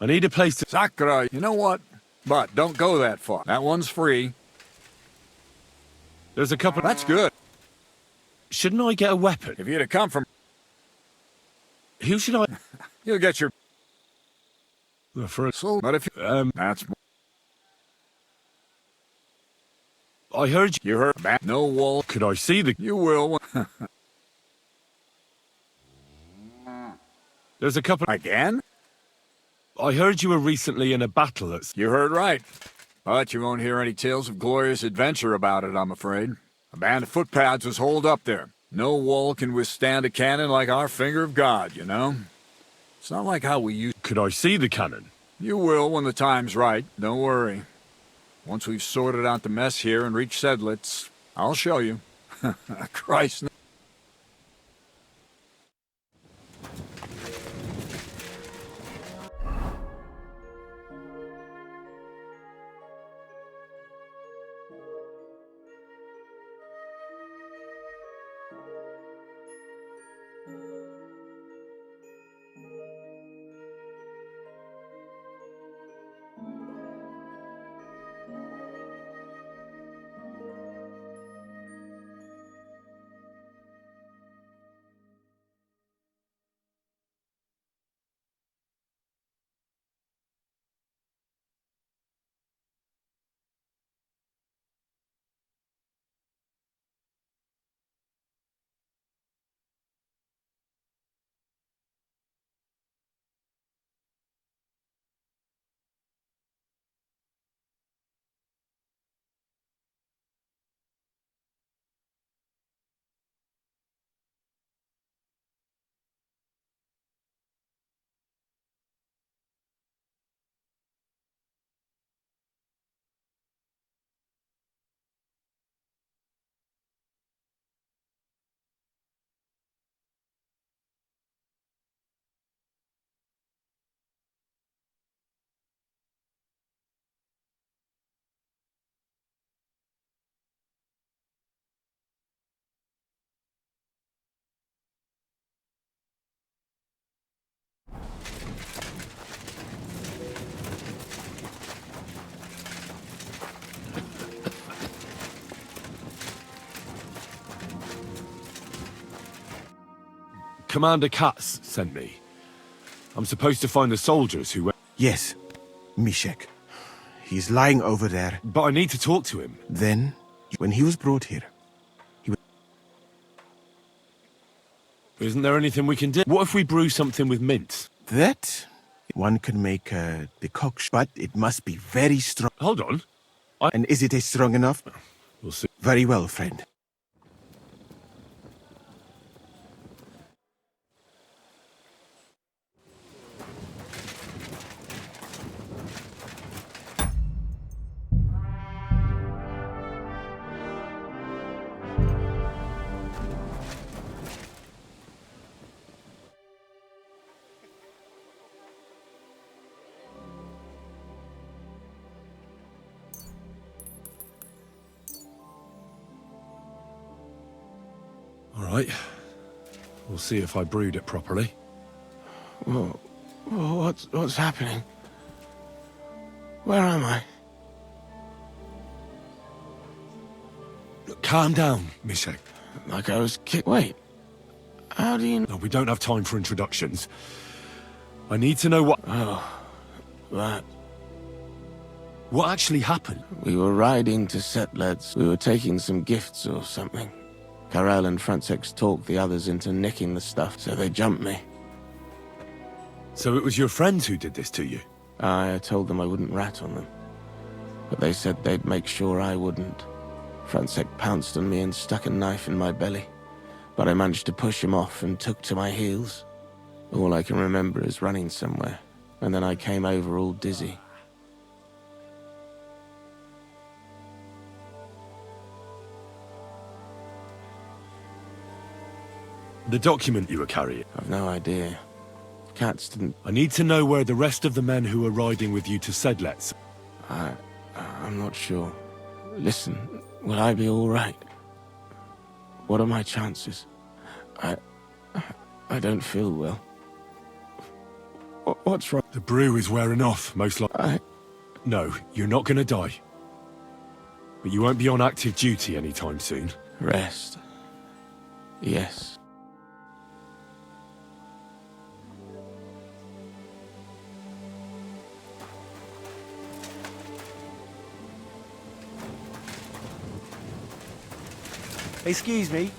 I need a place to... Sakura, you know what? But don't go that far. That one's free. There's a couple... That's good. Shouldn't I get a weapon? If you'd have come from... Who should I... You'll get your... For a... So, but if you... That's... I heard you... You heard that? No wall. Could I see the... You will. There's a couple... Again? I heard you were recently in a battle that's... You heard right. But you won't hear any tales of glorious adventure about it, I'm afraid. A band of footpads was holed up there. No wall can withstand a cannon like our finger of God, you know? It's not like how we used... Could I see the cannon? You will when the time's right. Don't worry. Once we've sorted out the mess here and reached Sedlitz, I'll show you. Christ. Commander Katz sent me. I'm supposed to find the soldiers who went... Yes, Mishek. He's lying over there. But I need to talk to him. Then, when he was brought here, Isn't there anything we can do? What if we brew something with mint? That one can make a decoction, but it must be very strong. Hold on. And is it strong enough? We'll see. Very well, friend. All right. We'll see if I brewed it properly. Whoa. What's happening? Where am I? Calm down, Mishek. Like I was Wait. How do you... No, we don't have time for introductions. I need to know what... Oh, that... What actually happened? We were riding to Settlers. We were taking some gifts or something. Karel and Francex talked the others into nicking the stuff, so they jumped me. So it was your friends who did this to you? I told them I wouldn't rat on them. But they said they'd make sure I wouldn't. Francex pounced on me and stuck a knife in my belly. But I managed to push him off and took to my heels. All I can remember is running somewhere, and then I came over all dizzy. The document you were carrying? I've no idea. Cats didn't... I need to know where the rest of the men who were riding with you to Sedlets. I'm not sure. Listen, will I be all right? What are my chances? I don't feel well. What's wrong? The brew is wearing off, most likely. No, you're not gonna die. But you won't be on active duty anytime soon. Rest. Yes. Excuse me.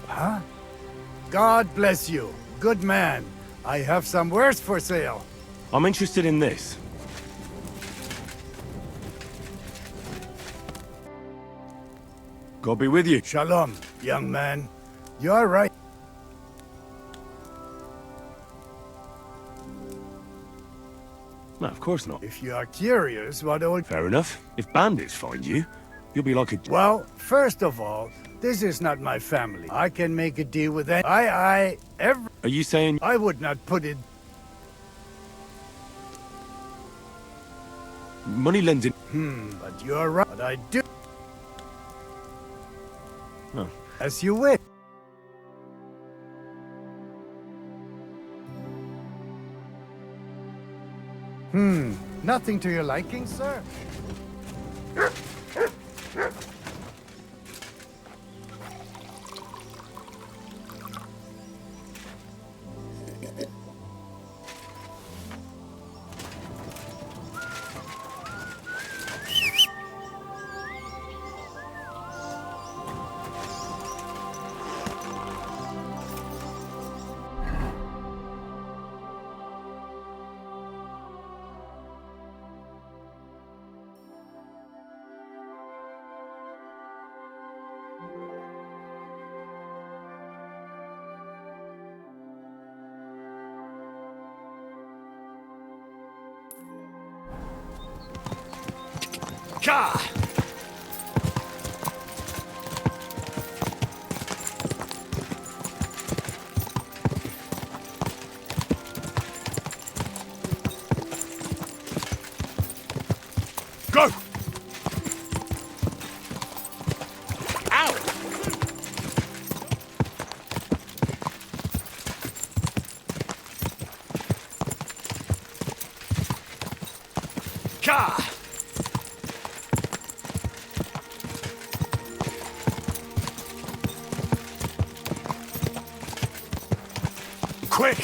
Huh? God bless you. Good man. I have some wares for sale. I'm interested in this. God be with you. Shalom, young man. You're right. No, of course not. If you are curious what old... Fair enough. If bandits find you, you'll be like a... Well, first of all, this is not my family. I can make a deal with that. Are you saying... I would not put it... Money lending... but you're right. But I do... Oh. As you wish. Nothing to your liking, sir? Ka! Go! Ow! Ka! Quick!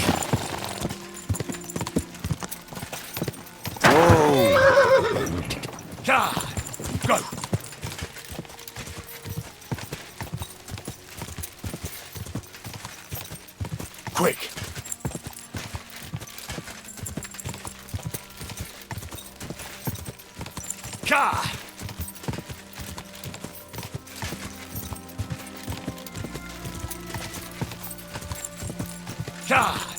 Go! Quick! Ka! Ka!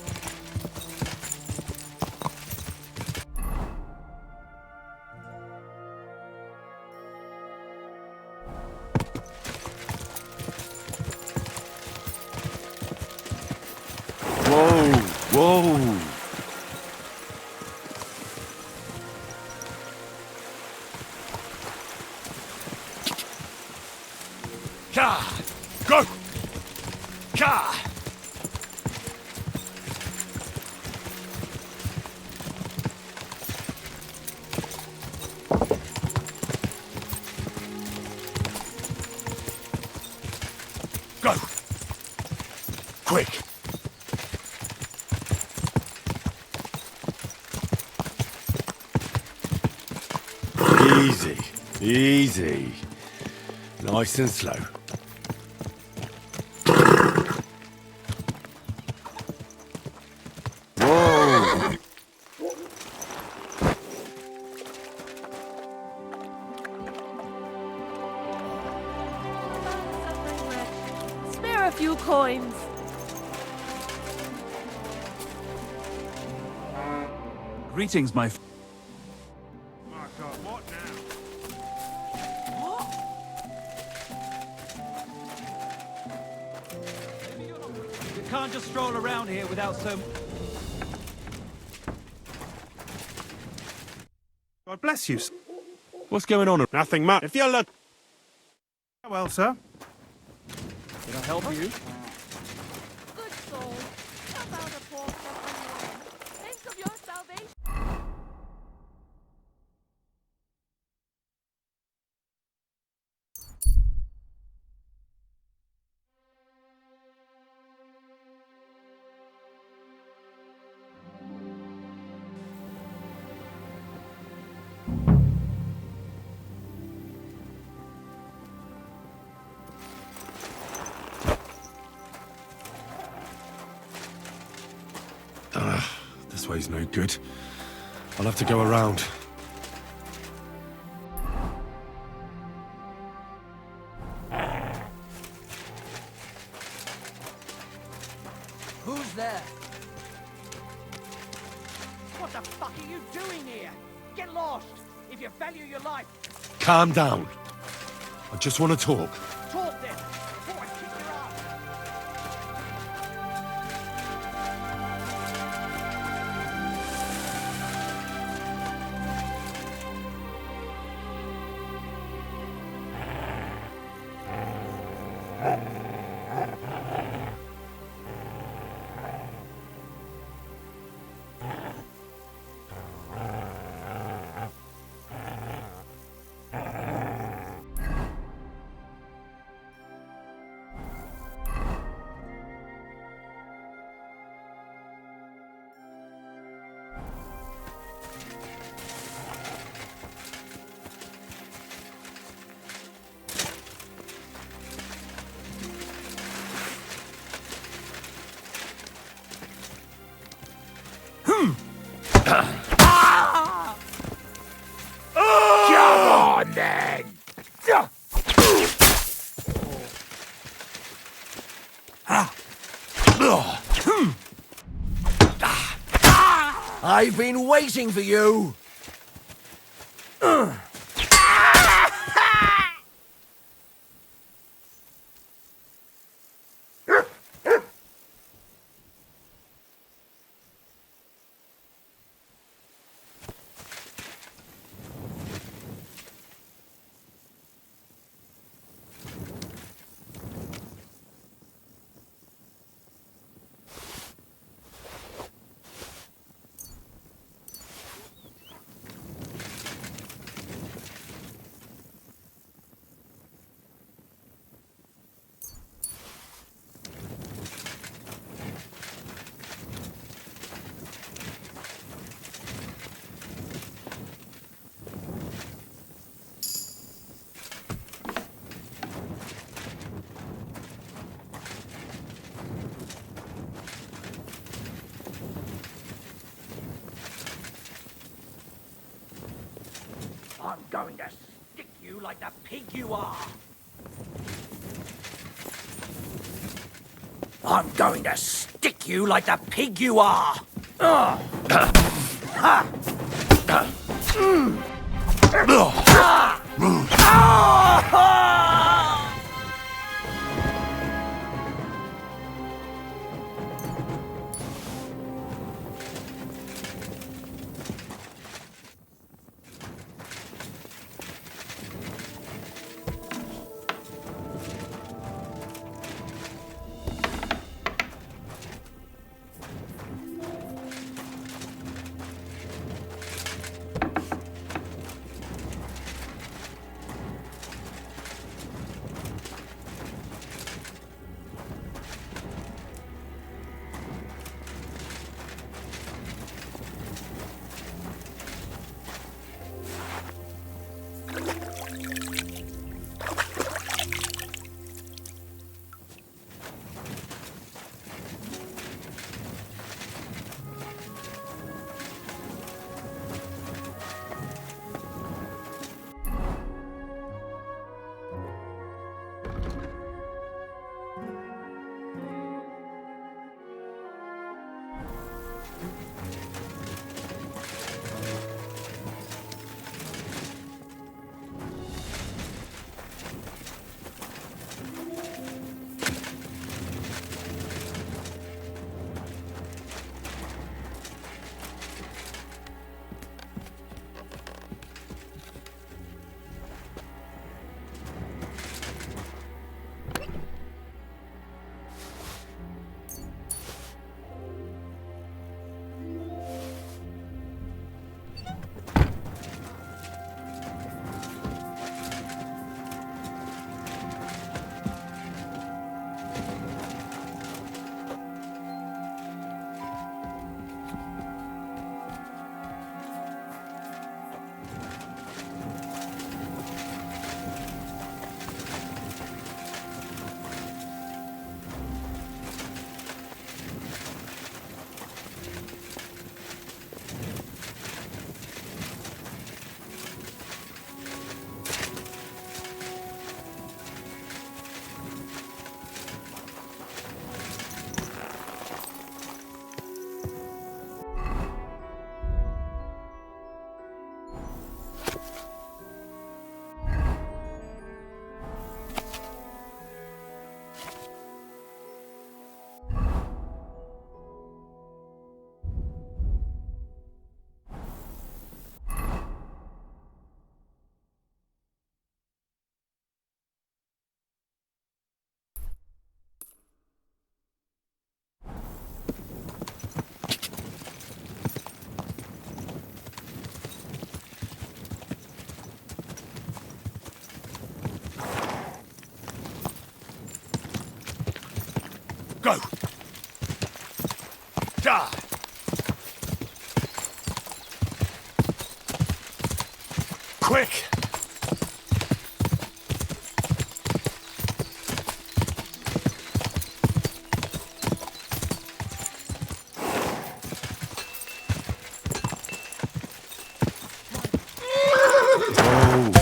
Whoa! Ka! Go! Ka! Go! Quick! Easy, easy. Nice and slow. Whoa! Spare a few coins. Greetings, my You can't just stroll around here without some... God bless you. What's going on? Nothing much. If you're well, sir. Can I help you? Good soul. Come out of poor suffering. Think of your salvation. This way's no good. I'll have to go around. Who's there? What the fuck are you doing here? Get lost! If you value your life, Calm down. I just want to talk. talk then! Before I kick your ass! Come on, then! I've been waiting for you! I'm going to stick you like the pig you are. I'm going to stick you like the pig you are. Go! Die! Quick!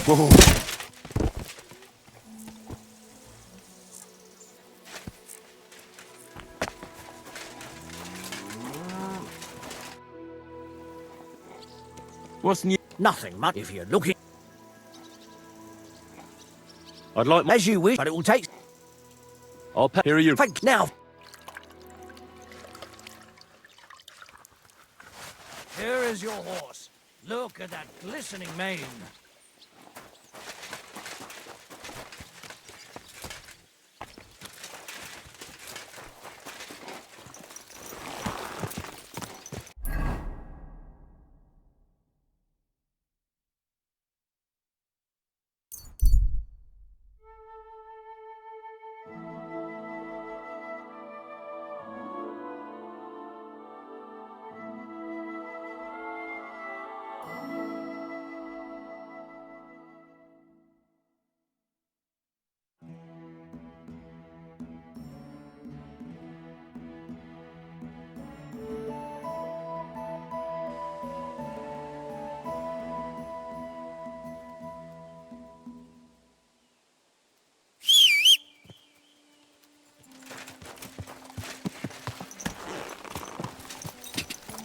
Whoa. What's new? Nothing much if you're looking. I'd like As you wish, but it will take... I'll pay. Here are you. Thank now. Here is your horse. Look at that glistening mane.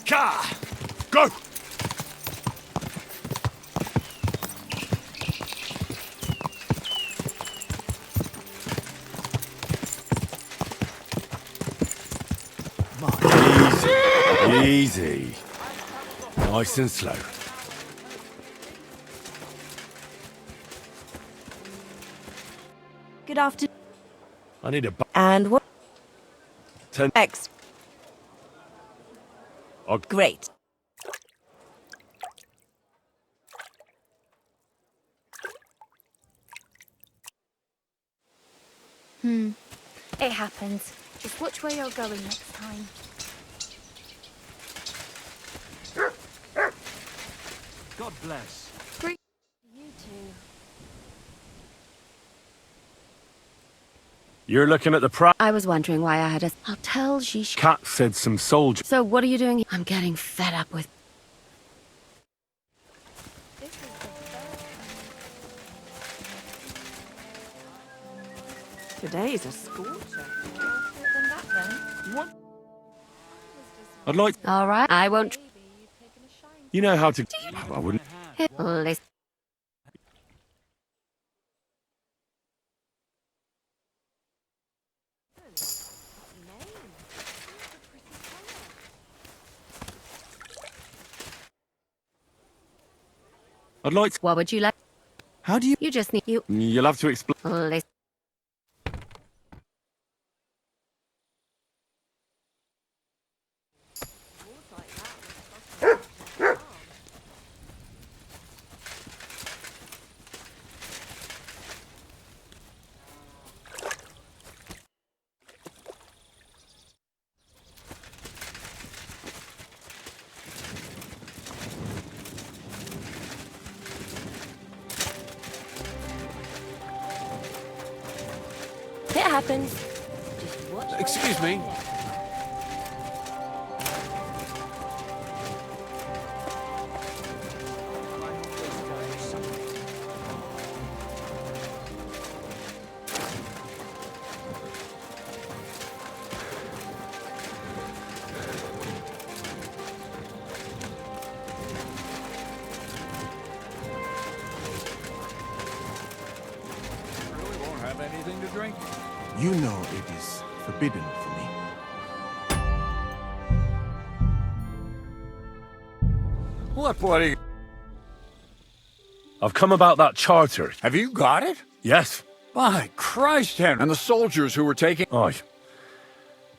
Ka! Go! Easy. Nice and slow. Good afternoon. I need a... And what? 10... X. Oh. Great. It happens. Just watch where you're going next time. God bless. Great. You too. You're looking at the prize. I was wondering why I had a... I'll tell Jish. Cat said some soldiers. So what are you doing? I'm getting fed up with... Today's a scorcher. What? I'd like... All right, I won't... You know how to... I wouldn't... Listen. I'd like to... What would you like? How do you... You just need... You... You'll have to explain... Listen. It happens. Just watch. Excuse me. Really won't have anything to drink? You know it is forbidden for me. What bloody... I've come about that charter. Have you got it? Yes. By Christ, Henry. And the soldiers who were taking... Aye.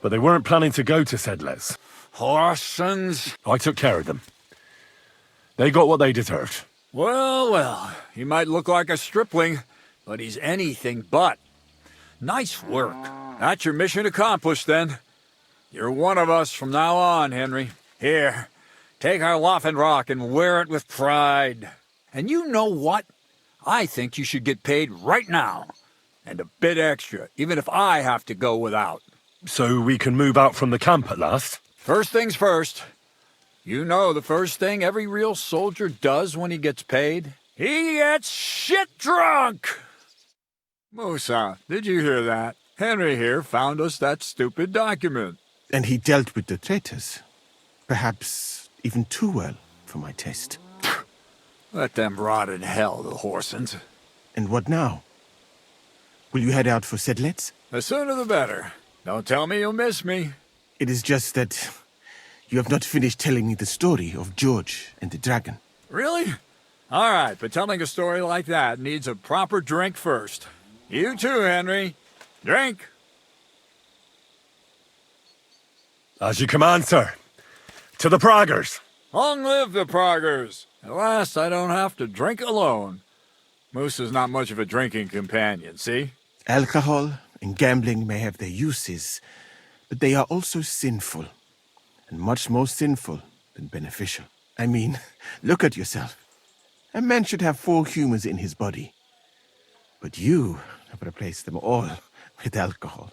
But they weren't planning to go to Sedles. Horsens. I took care of them. They got what they deserved. Well, well. He might look like a stripling, but he's anything but. Nice work. That's your mission accomplished, then. You're one of us from now on, Henry. Here, take our Laughing Rock and wear it with pride. And you know what? I think you should get paid right now. And a bit extra, even if I have to go without. So we can move out from the camp at last? First things first. You know the first thing every real soldier does when he gets paid? He gets shit drunk! Musa, did you hear that? Henry here found us that stupid document. And he dealt with the traitors. Perhaps even too well for my taste. Let them rot in hell, the Horsens. And what now? Will you head out for Sedlets? The sooner the better. Don't tell me you'll miss me. It is just that you have not finished telling me the story of George and the dragon. Really? All right, but telling a story like that needs a proper drink first. You too, Henry. Drink. As you command, sir. To the Praggers. Long live the Praggers. At last, I don't have to drink alone. Moose is not much of a drinking companion, see? Alcohol and gambling may have their uses, but they are also sinful. And much more sinful than beneficial. I mean, look at yourself. A man should have 4 humors in his body. But you have replaced them all with alcohol.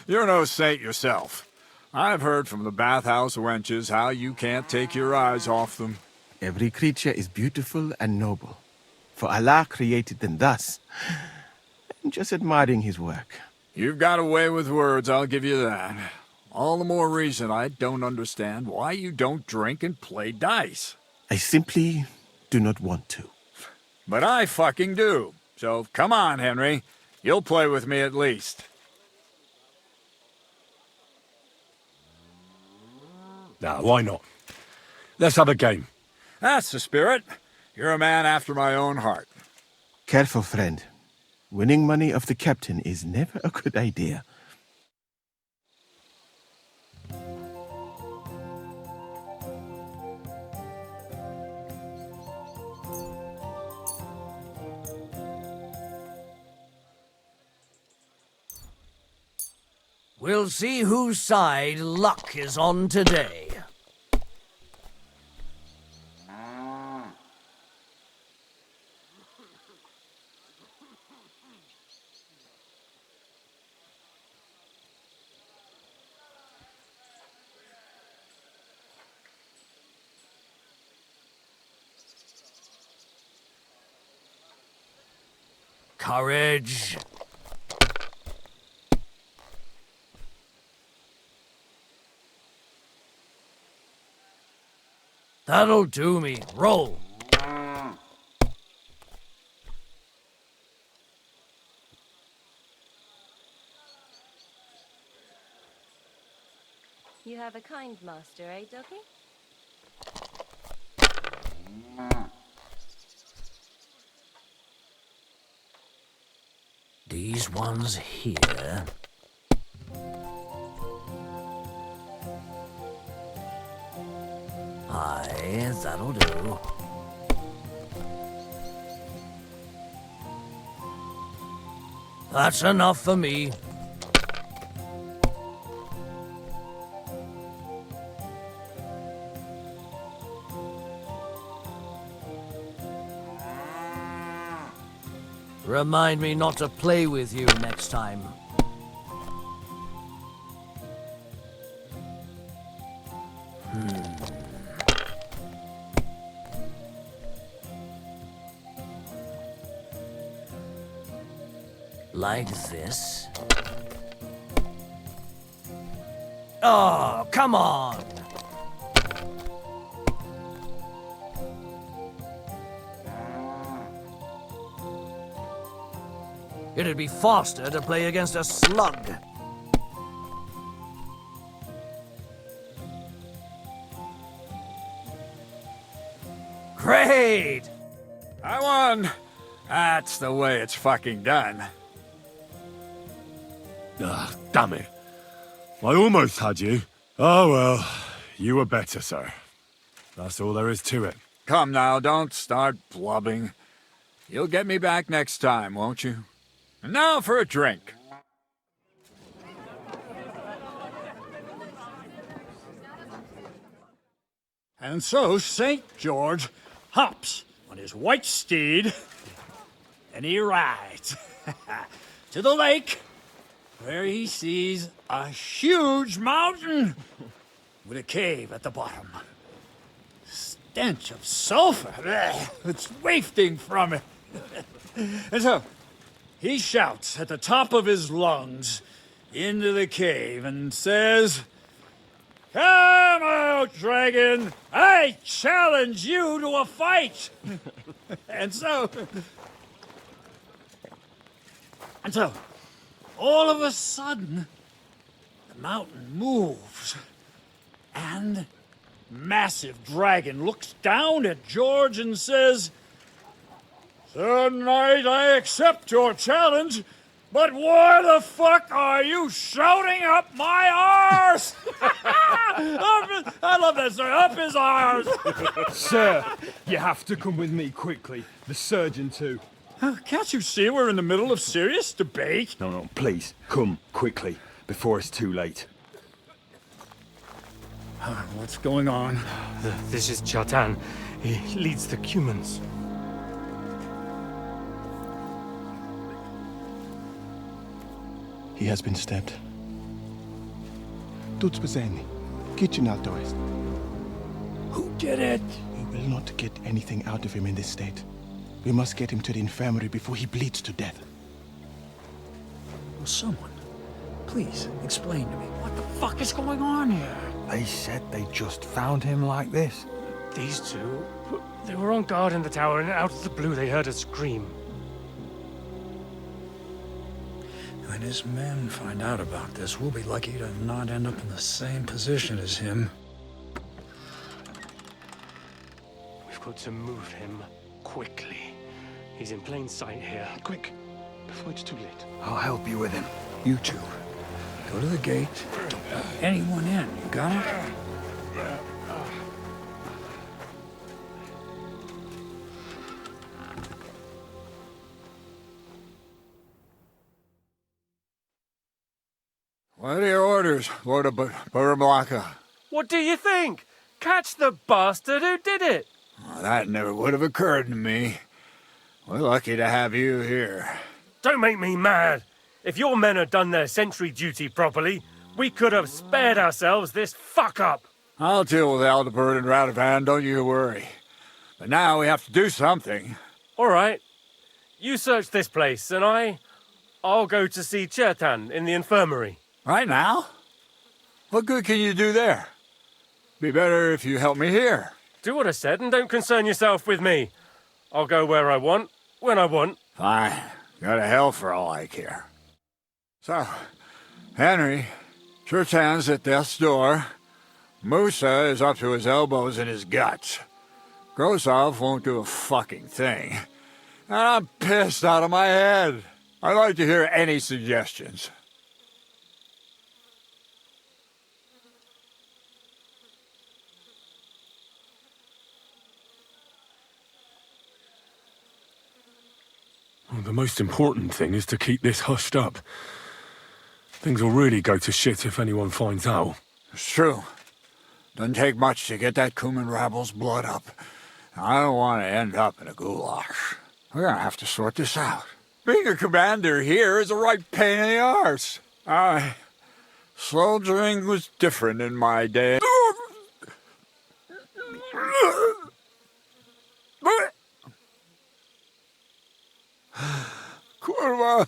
You're no saint yourself. I've heard from the bathhouse wenches how you can't take your eyes off them. Every creature is beautiful and noble. For Allah created them thus. I'm just admiring his work. You've got a way with words, I'll give you that. All the more reason I don't understand why you don't drink and play dice. I simply do not want to. But I fucking do. So come on, Henry. You'll play with me at least. Nah, why not? Let's have a game. That's the spirit. You're a man after my own heart. Careful, friend. Winning money of the captain is never a good idea. We'll see whose side luck is on today. Courage. That'll do me. Roll. You have a kind master, eh, Doggy? These ones here. Aye, that'll do. That's enough for me. Remind me not to play with you next time. Like this. Oh, come on! It'd be faster to play against a slug. Great! I won! That's the way it's fucking done. Ah, damn it. I almost had you. Oh well, you were better, sir. That's all there is to it. Come now, don't start blubbing. You'll get me back next time, won't you? And now for a drink. And so St. George hops on his white steed, and he rides to the lake, where he sees a huge mountain with a cave at the bottom. Stench of sulfur, it's wafting from it. And so he shouts at the top of his lungs into the cave and says, "Come out, dragon! I challenge you to a fight!" And so, all of a sudden, the mountain moves, and massive dragon looks down at George and says, "Sir Knight, I accept your challenge, but why the fuck are you shouting up my arse?" I love that, sir. Up his arse. Sir, you have to come with me quickly. The surgeon too. Can't you see we're in the middle of serious debate? No, please, come quickly, before it's too late. What's going on? This is Chatan. He leads the Cumans. He has been stabbed. Tudo bem. Kitchen outdoors. Who did it? We will not get anything out of him in this state. We must get him to the infirmary before he bleeds to death. Will someone Please, explain to me. What the fuck is going on here? They said they just found him like this. These two, they were on guard in the tower, and out of the blue they heard a scream. When his men find out about this, we'll be lucky to not end up in the same position as him. We've got to move him quickly. He's in plain sight here. Quick, before it's too late. I'll help you with him. You two, go to the gate. Don't let anyone in. You got it? What are your orders, Lord of Burmlaka? What do you think? Catch the bastard who did it! Well, that never would have occurred to me. We're lucky to have you here. Don't make me mad. If your men had done their sentry duty properly, we could have spared ourselves this fuck-up. I'll deal with Aldebert and Radovan, don't you worry. But now we have to do something. All right. You search this place, and I'll go to see Chertan in the infirmary. Right now? What good can you do there? Be better if you help me here. Do what I said and don't concern yourself with me. I'll go where I want, when I want. Fine. Go to hell for all I care. So, Henry, Chertan's at death's door. Musa is up to his elbows in his guts. Grosov won't do a fucking thing. And I'm pissed out of my head. I'd like to hear any suggestions. Well, the most important thing is to keep this hushed up. Things will really go to shit if anyone finds out. It's true. Doesn't take much to get that Kuman rabble's blood up. I don't want to end up in a goulash. We're gonna have to sort this out. Being a commander here is a right pain in the arse. Soldiering was different in my day. Kurva!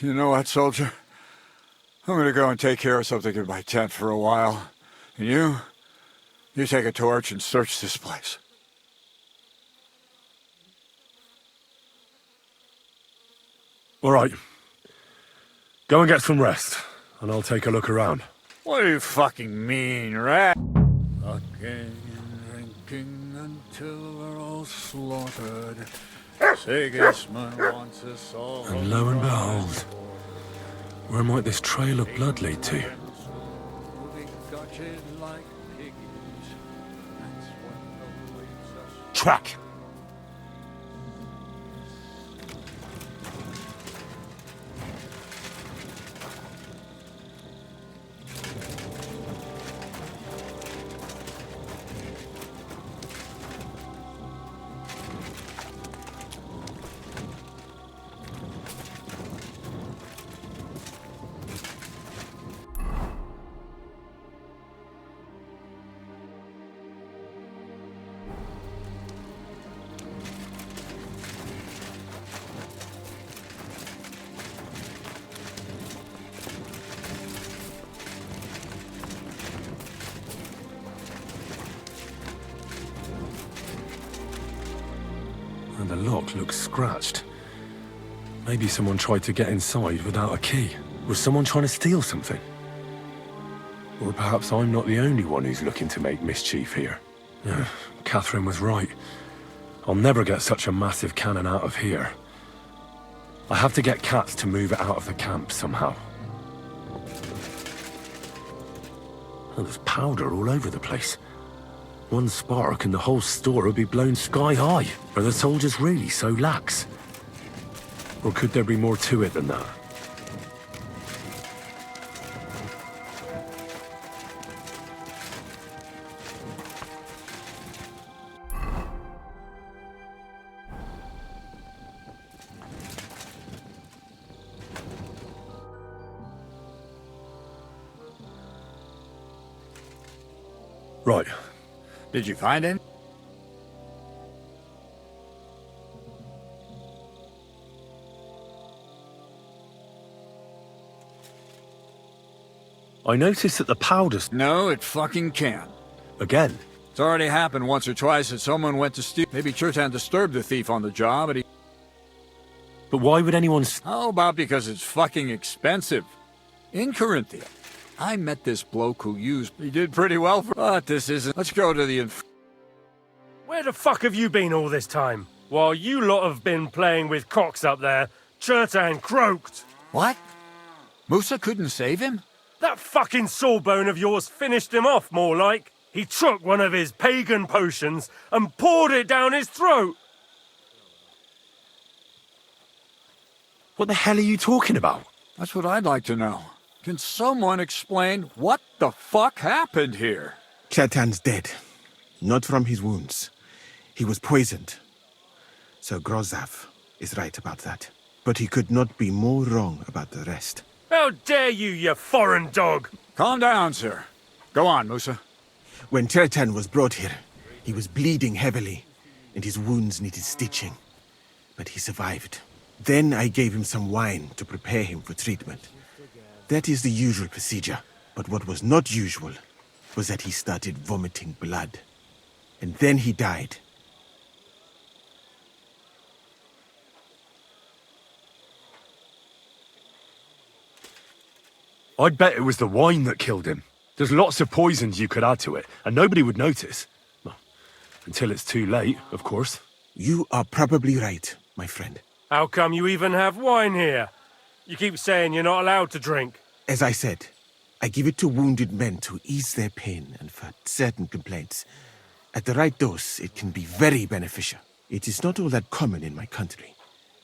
You know what, soldier? I'm gonna go and take care of something in my tent for a while. And you take a torch and search this place. All right. Go and get some rest, and I'll take a look around. What do you fucking mean, rat? Fucking drinking until we're all slaughtered. Sigismund wants us all. And lo and behold, where might this trail of blood lead to? Track! And the lock looks scratched. Maybe someone tried to get inside without a key. Was someone trying to steal something? Or perhaps I'm not the only one who's looking to make mischief here. Yeah, Catherine was right. I'll never get such a massive cannon out of here. I have to get Katz to move it out of the camp somehow. Oh, there's powder all over the place. One spark and the whole store would be blown sky high. Are the soldiers really so lax? Or could there be more to it than that? Right. Did you find it? I noticed that the powder's... No, it fucking can't. Again? It's already happened once or twice that someone went to steal. Maybe Chertan disturbed the thief on the job, but he... But why would anyone... How about because it's fucking expensive? In Corinthia, I met this bloke who used... He did pretty well for... But this isn't... Let's go to the... Where the fuck have you been all this time? While you lot have been playing with cocks up there, Chertan croaked. What? Musa couldn't save him? That fucking sawbone of yours finished him off, more like. He took one of his pagan potions and poured it down his throat. What the hell are you talking about? That's what I'd like to know. Can someone explain what the fuck happened here? Chertan's dead. Not from his wounds. He was poisoned. Sir Grozav is right about that. But he could not be more wrong about the rest. How dare you, you foreign dog! Calm down, sir. Go on, Musa. When Chertan was brought here, he was bleeding heavily, and his wounds needed stitching. But he survived. Then I gave him some wine to prepare him for treatment. That is the usual procedure. But what was not usual was that he started vomiting blood. And then he died. I'd bet it was the wine that killed him. There's lots of poisons you could add to it, and nobody would notice. Well, until it's too late, of course. You are probably right, my friend. How come you even have wine here? You keep saying you're not allowed to drink. As I said, I give it to wounded men to ease their pain and for certain complaints. At the right dose, it can be very beneficial. It is not all that common in my country,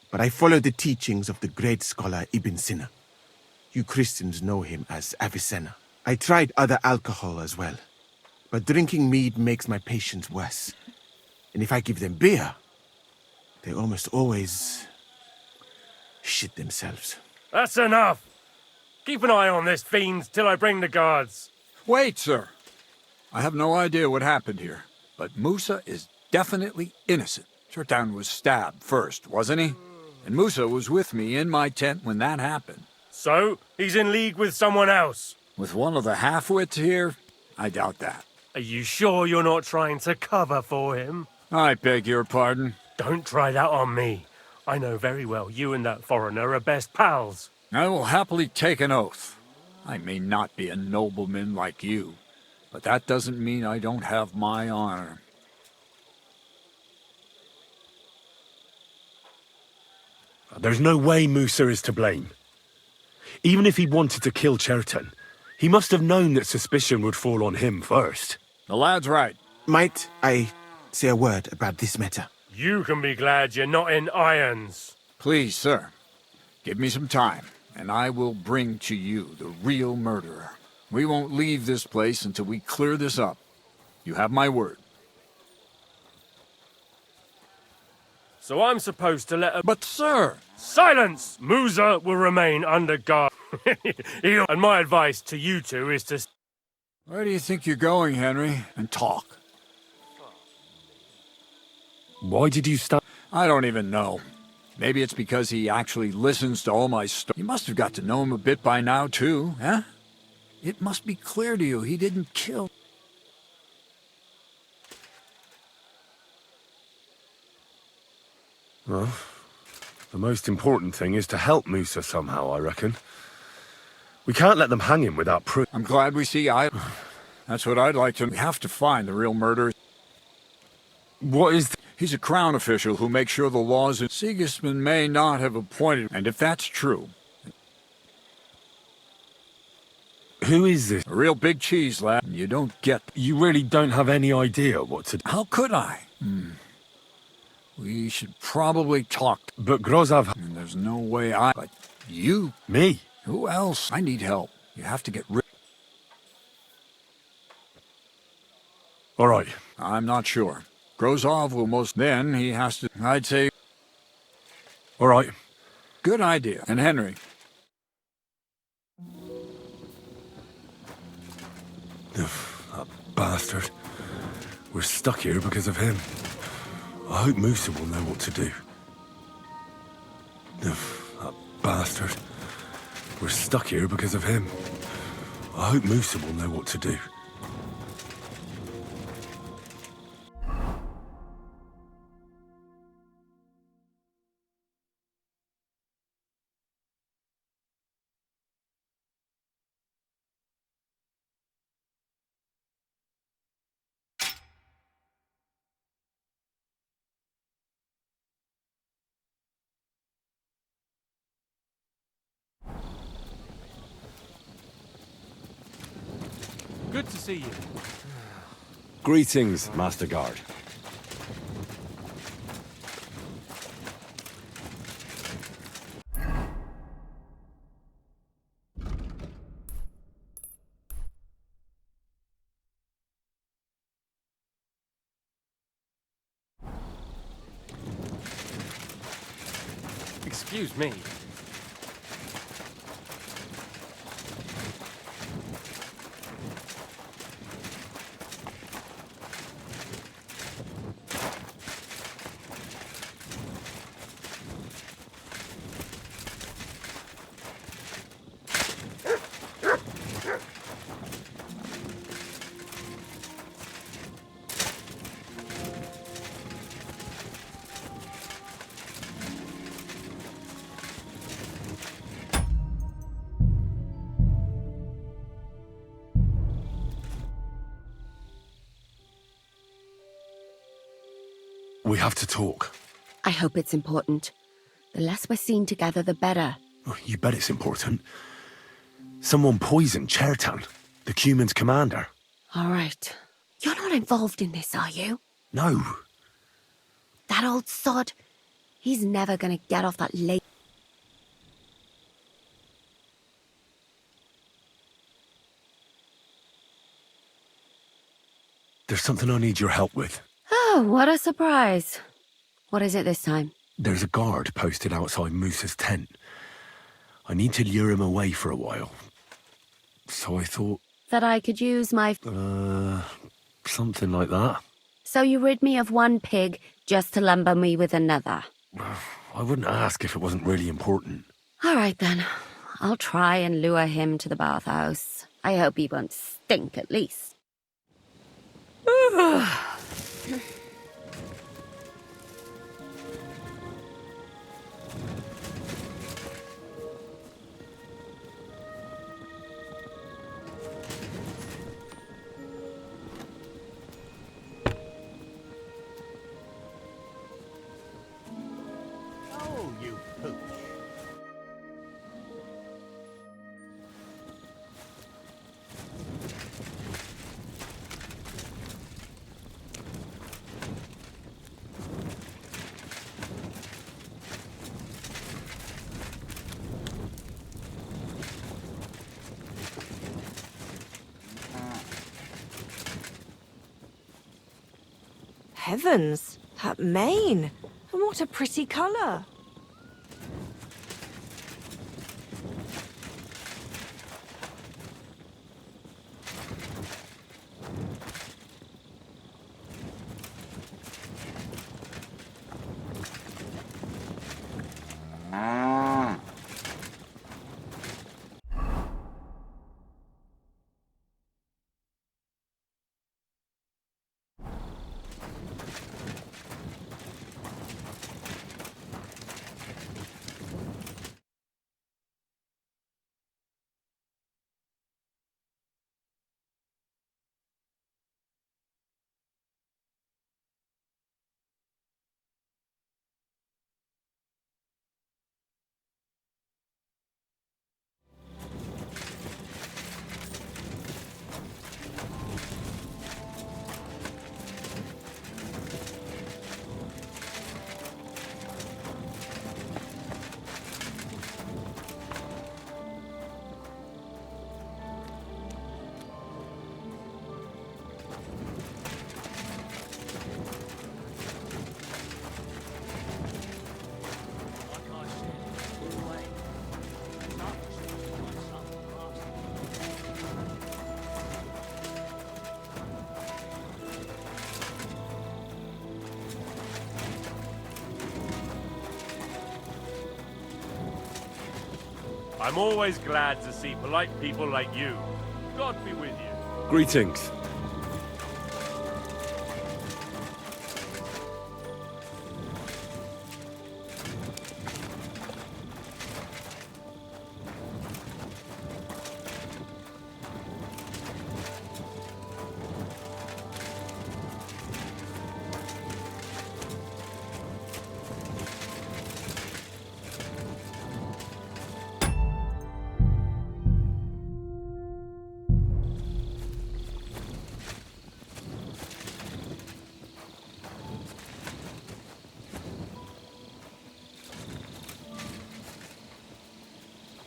but I follow the teachings of the great scholar Ibn Sina. You Christians know him as Avicenna. I tried other alcohol as well, but drinking mead makes my patients worse. And if I give them beer, they almost always shit themselves. That's enough! Keep an eye on this fiend till I bring the guards. Wait, sir. I have no idea what happened here, but Musa is definitely innocent. Chertan was stabbed first, wasn't he? And Musa was with me in my tent when that happened. So, he's in league with someone else? With one of the half-wits here? I doubt that. Are you sure you're not trying to cover for him? I beg your pardon. Don't try that on me. I know very well you and that foreigner are best pals. I will happily take an oath. I may not be a nobleman like you, but that doesn't mean I don't have my honor. There's no way Musa is to blame. Even if he wanted to kill Chertan, he must have known that suspicion would fall on him first. The lad's right. Might I say a word about this matter? You can be glad you're not in irons. Please, sir. Give me some time, and I will bring to you the real murderer. We won't leave this place until we clear this up. You have my word. So I'm supposed to let her... But, sir... Silence! Musa will remain under guard. And my advice to you two is to... Where do you think you're going, Henry? And talk. Why did you stop? I don't even know. Maybe it's because he actually listens to all my stories. You must have got to know him a bit by now, too, huh? It must be clear to you he didn't kill... Well, the most important thing is to help Musa somehow, I reckon. We can't let them hang him without proof. I'm glad we see eye. That's what I'd like to... We have to find the real murderer. What is... He's a crown official who makes sure the laws in Sigismund may not have appointed. And if that's true... Who is this? A real big cheese, lad. You don't get... You really don't have any idea what to do. How could I? We should probably talk. But Grozav... There's no way I... But you? Me? Who else? I need help. You have to get rid... All right. I'm not sure. Grozov will most... Then he has to... I'd say... All right. Good idea. And Henry... That bastard. We're stuck here because of him. I hope Musa will know what to do. That bastard. We're stuck here because of him. I hope Musa will know what to do. Good to see you. Greetings, Master Guard. Excuse me. We have to talk. I hope it's important. The less we're seen together, the better. Oh, you bet it's important. Someone poisoned Chertan, the Cuman's commander. All right. You're not involved in this, are you? No. That old sod, he's never gonna get off that lake. There's something I need your help with. Oh, what a surprise. What is it this time? There's a guard posted outside Musa's tent. I need to lure him away for a while. So I thought... That I could use my... something like that. So you rid me of one pig just to lumber me with another. I wouldn't ask if it wasn't really important. All right then. I'll try and lure him to the bathhouse. I hope he won't stink at least. Oh, you pooch. Heavens, that mane! And what a pretty colour! I'm always glad to see polite people like you. God be with you. Greetings.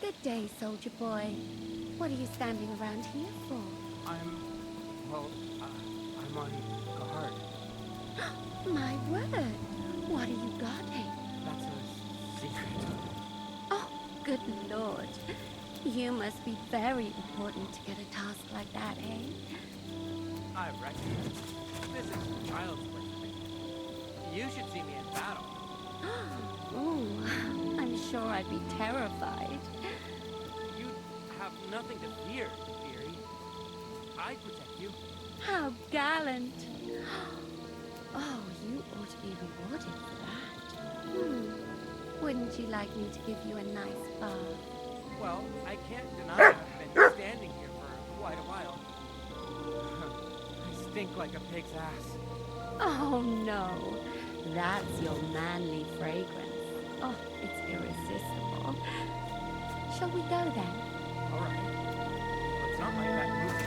Good day, soldier boy. What are you standing around here for? I'm on guard. My word! What are you guarding? That's a secret. Oh, good lord. You must be very important to get a task like that, eh? I reckon. This is child's play for me. You should see me in battle. Ooh, I'm sure I'd be terrified. You have nothing to fear, dearie. I'd protect you. How gallant. Oh, you ought to be rewarded for that. Wouldn't you like me to give you a nice bath? Well, I can't deny I've been standing here for quite a while. I stink like a pig's ass. Oh, no. That's your manly fragrance. Oh, it's irresistible. Shall we go then? All right. It's not like that movie.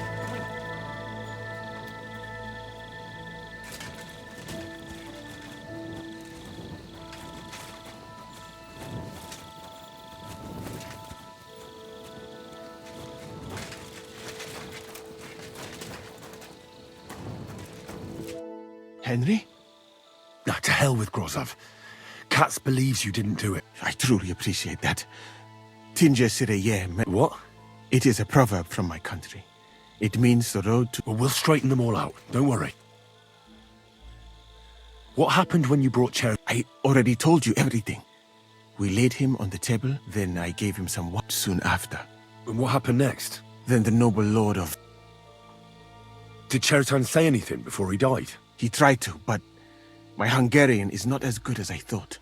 Henry? Now, to hell with Grozov. Katz believes you didn't do it. I truly appreciate that. Tinge sire What? It is a proverb from my country. It means the road to... Well, we'll straighten them all out. Don't worry. What happened when you brought Cher? I already told you everything. We laid him on the table, then I gave him some wine soon after. And what happened next? Then the noble lord of... Did Chertan say anything before he died? He tried to, but my Hungarian is not as good as I thought.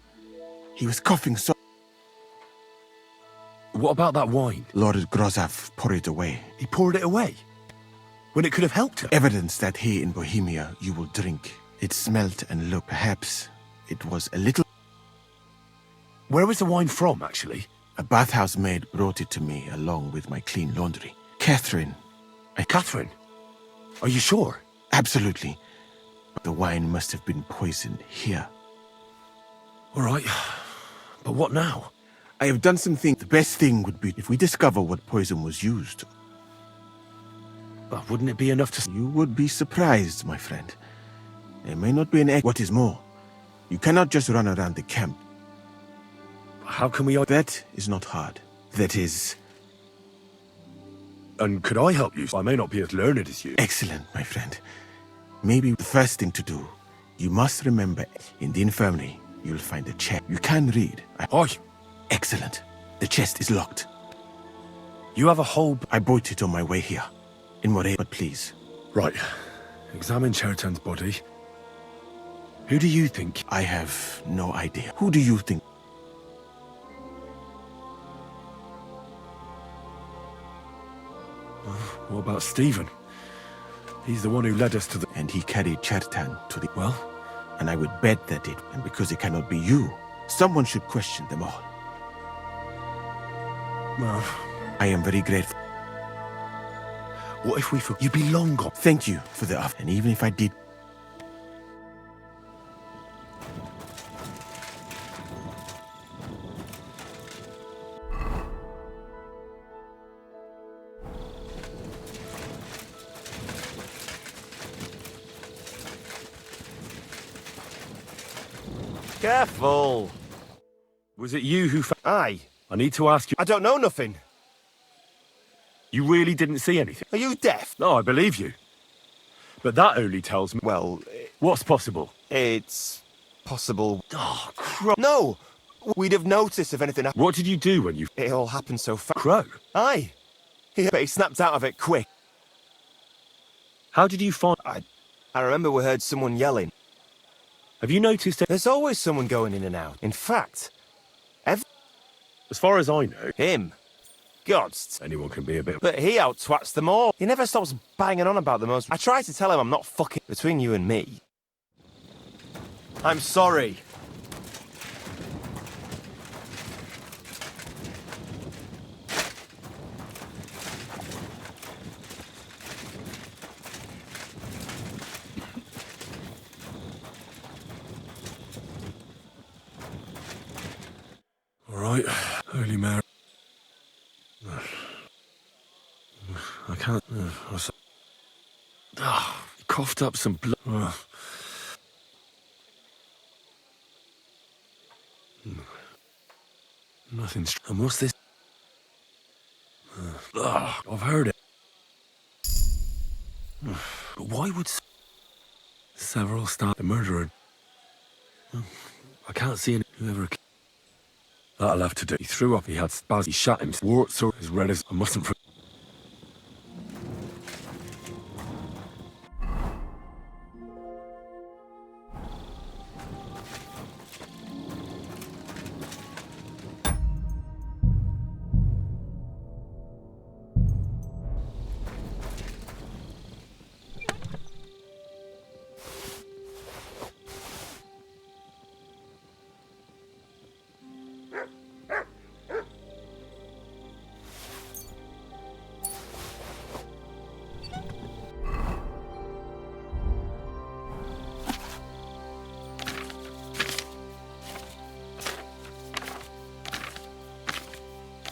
He was coughing so... What about that wine? Lord Grozov poured it away. He poured it away? When it could have helped her? Evidence that here in Bohemia you will drink. It smelt and looked. Perhaps it was a little... Where was the wine from, actually? A bathhouse maid brought it to me along with my clean laundry. Catherine. Catherine? Are you sure? Absolutely. The wine must have been poisoned here. All right. But what now? I have done something. The best thing would be if we discover what poison was used. But wouldn't it be enough to... You would be surprised, my friend. There may not be an egg. What is more, you cannot just run around the camp. How can we... That is not hard. That is... And could I help you? I may not be as learned as you. Excellent, my friend. Maybe the first thing to do, you must remember, in the infirmary, you'll find a chest. You can read. Aye. Excellent. The chest is locked. You have a whole... I bought it on my way here. In Moray, but please. Right. Examine Chertan's body. Who do you think? I have no idea. Who do you think? What about Stephen? He's the one who led us to the... And he carried Chertan to the... Well? And I would bet that it... And because it cannot be you, someone should question them all. Well... I am very grateful. What if we... You'd be long gone. Thank you for the offer. And even if I did... Careful! Was it you who... Aye. I need to ask you... I don't know nothing. You really didn't see anything? Are you deaf? No, I believe you. But that only tells me... Well... What's possible? It's... possible... Oh, Crow... No! We'd have noticed if anything happened. What did you do when you... It all happened so fast. Crow? Aye. But he snapped out of it quick. How did you find... I remember we heard someone yelling. Have you noticed it? There's always someone going in and out. In fact, as far as I know... Him. Gods. Anyone can be a bit... But he out-twats them all. He never stops banging on about the most... I try to tell him I'm not fucking... Between you and me. I'm sorry. All right, early Mary. I can't... coughed up some blood. Nothing's... And what's this? I've heard it. But why would... Several start the murderer? I can't see any... Whoever... That'll have to do. He threw up, he had spasms, he shot him. Warts are as red as... I mustn't...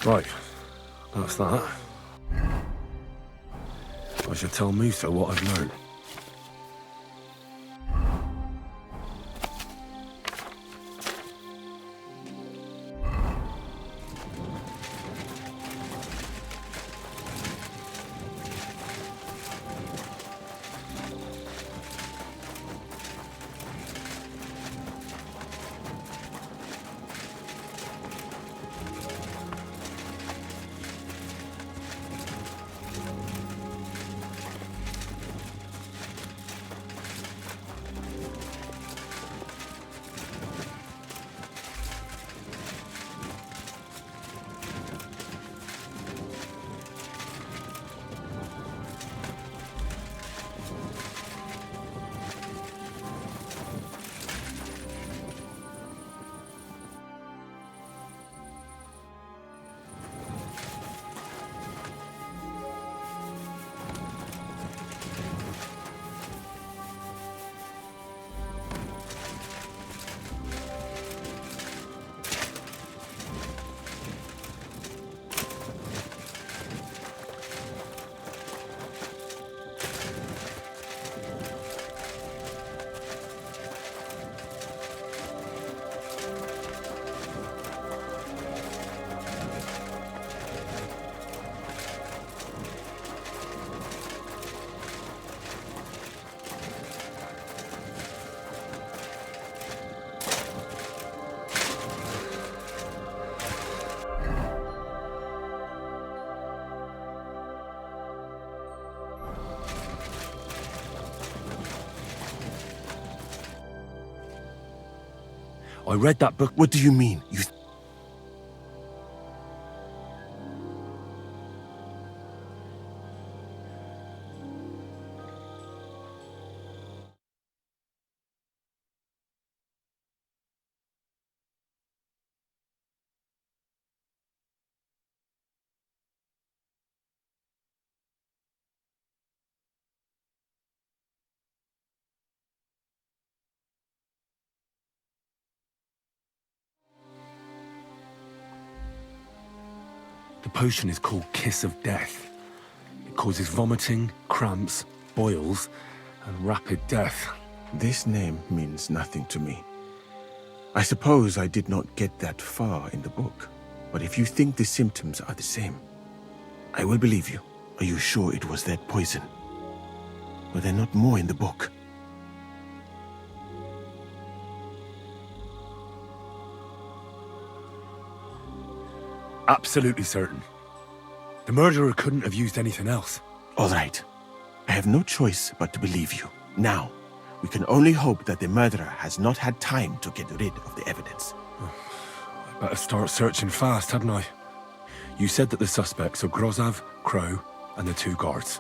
Right, that's that. I should tell Musa what I've learned. I read that book. What do you mean? The potion is called Kiss of Death. It causes vomiting, cramps, boils, and rapid death. This name means nothing to me. I suppose I did not get that far in the book. But if you think the symptoms are the same, I will believe you. Are you sure it was that poison? Were there not more in the book? Absolutely certain. The murderer couldn't have used anything else. All right. I have no choice but to believe you. Now, we can only hope that the murderer has not had time to get rid of the evidence. I better start searching fast, hadn't I? You said that the suspects are Grozav, Crow, and the 2 guards.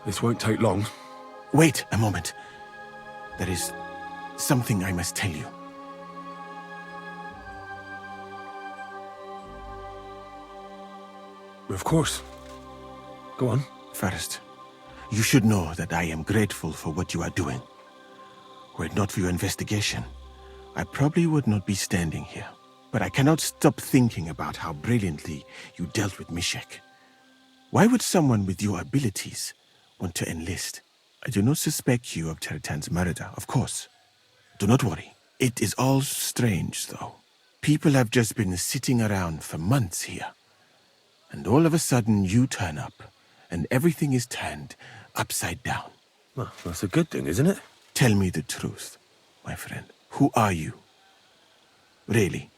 This won't take long. Wait a moment. There is something I must tell you. Of course. Go on. First, you should know that I am grateful for what you are doing. Were it not for your investigation, I probably would not be standing here. But I cannot stop thinking about how brilliantly you dealt with Mishek. Why would someone with your abilities want to enlist? I do not suspect you of Teritan's murder, of course. Do not worry. It is all strange, though. People have just been sitting around for months here. And all of a sudden you turn up, and everything is turned upside down. Well, that's a good thing, isn't it? Tell me the truth, my friend. Who are you? Really?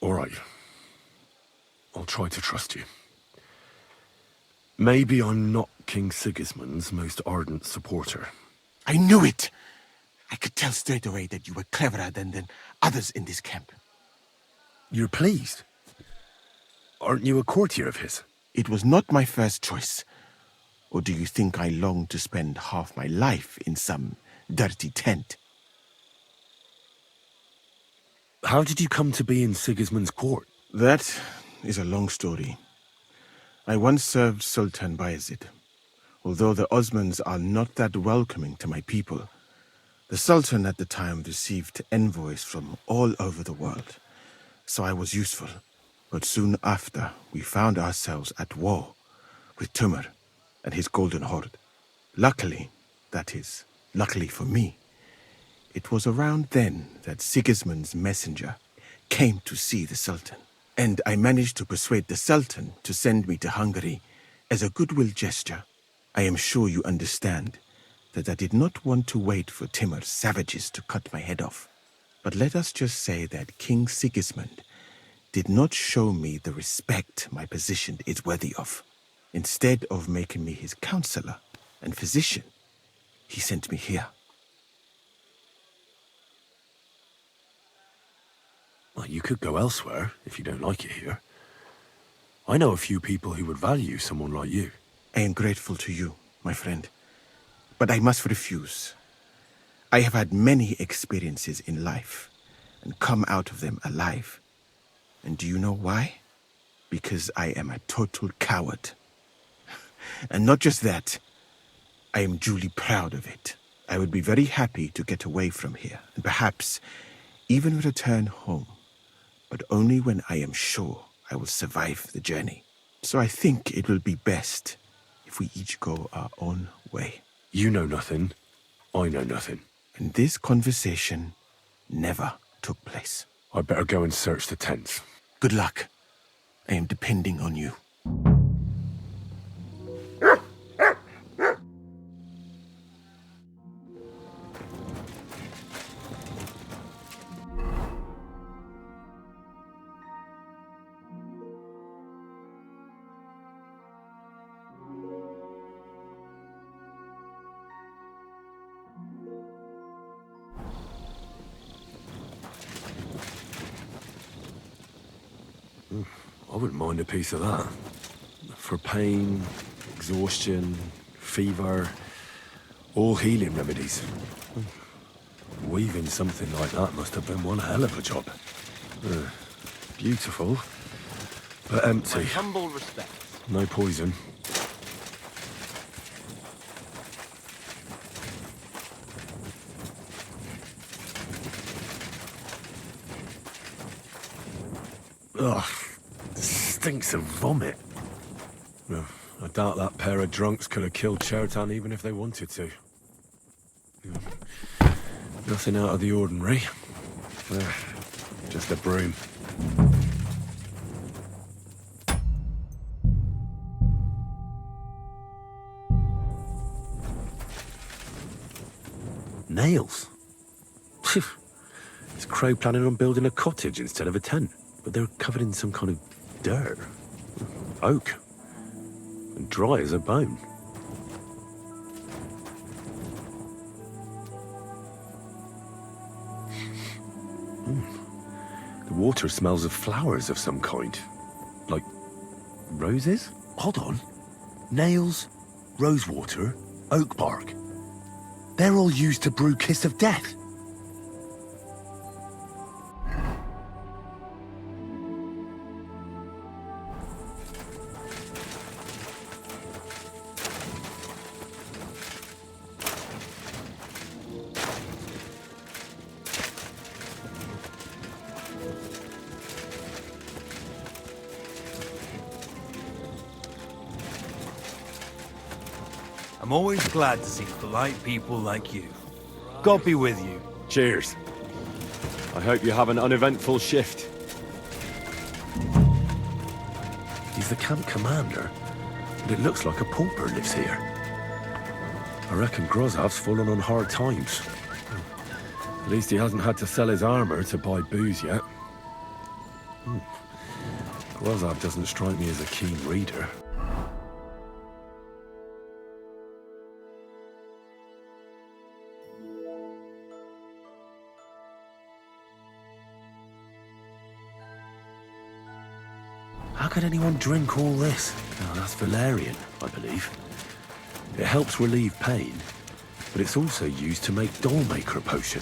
All right. I'll try to trust you. Maybe I'm not King Sigismund's most ardent supporter. I knew it! I could tell straight away that you were cleverer than others in this camp. You're pleased? Aren't you a courtier of his? It was not my first choice. Or do you think I long to spend half my life in some dirty tent? How did you come to be in Sigismund's court? That is a long story. I once served Sultan Bayezid. Although the Osmans are not that welcoming to my people, the Sultan at the time received envoys from all over the world, so I was useful. But soon after, we found ourselves at war with Timur and his Golden Horde. Luckily, that is, luckily for me, it was around then that Sigismund's messenger came to see the Sultan. And I managed to persuade the Sultan to send me to Hungary as a goodwill gesture. I am sure you understand that I did not want to wait for Timur's savages to cut my head off. But let us just say that King Sigismund did not show me the respect my position is worthy of. Instead of making me his counselor and physician, he sent me here. Well, you could go elsewhere if you don't like it here. I know a few people who would value someone like you. I am grateful to you, my friend. But I must refuse. I have had many experiences in life and come out of them alive. And do you know why? Because I am a total coward. And not just that, I am duly proud of it. I would be very happy to get away from here and perhaps even return home. But only when I am sure I will survive the journey. So I think it will be best if we each go our own way. You know nothing. I know nothing. And this conversation never took place. I'd better go and search the tents. Good luck. I am depending on you. I wouldn't mind a piece of that. For pain, exhaustion, fever, all healing remedies. Weaving something like that must have been one hell of a job. Beautiful, but empty. My humble respects. No poison. Ugh. Stinks of vomit. Well, I doubt that pair of drunks could have killed Chertan even if they wanted to. Nothing out of the ordinary. Just a broom. nails. Is Crow planning on building a cottage instead of a tent? But they're covered in some kind of dirt. Oak. And dry as a bone. The water smells of flowers of some kind. Like roses? Hold on. Nails, rosewater, oak bark. They're all used to brew Kiss of Death. I'm always glad to see polite people like you. God be with you. Cheers. I hope you have an uneventful shift. He's the camp commander, but it looks like a pauper lives here. I reckon Grozov's fallen on hard times. At least he hasn't had to sell his armor to buy booze yet. Grozov doesn't strike me as a keen reader. How could anyone drink all this? Oh, that's valerian, I believe. It helps relieve pain, but it's also used to make Dollmaker potion.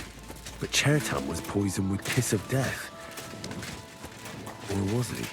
But Chertan was poisoned with Kiss of Death. Or was he?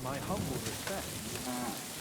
My humble respect.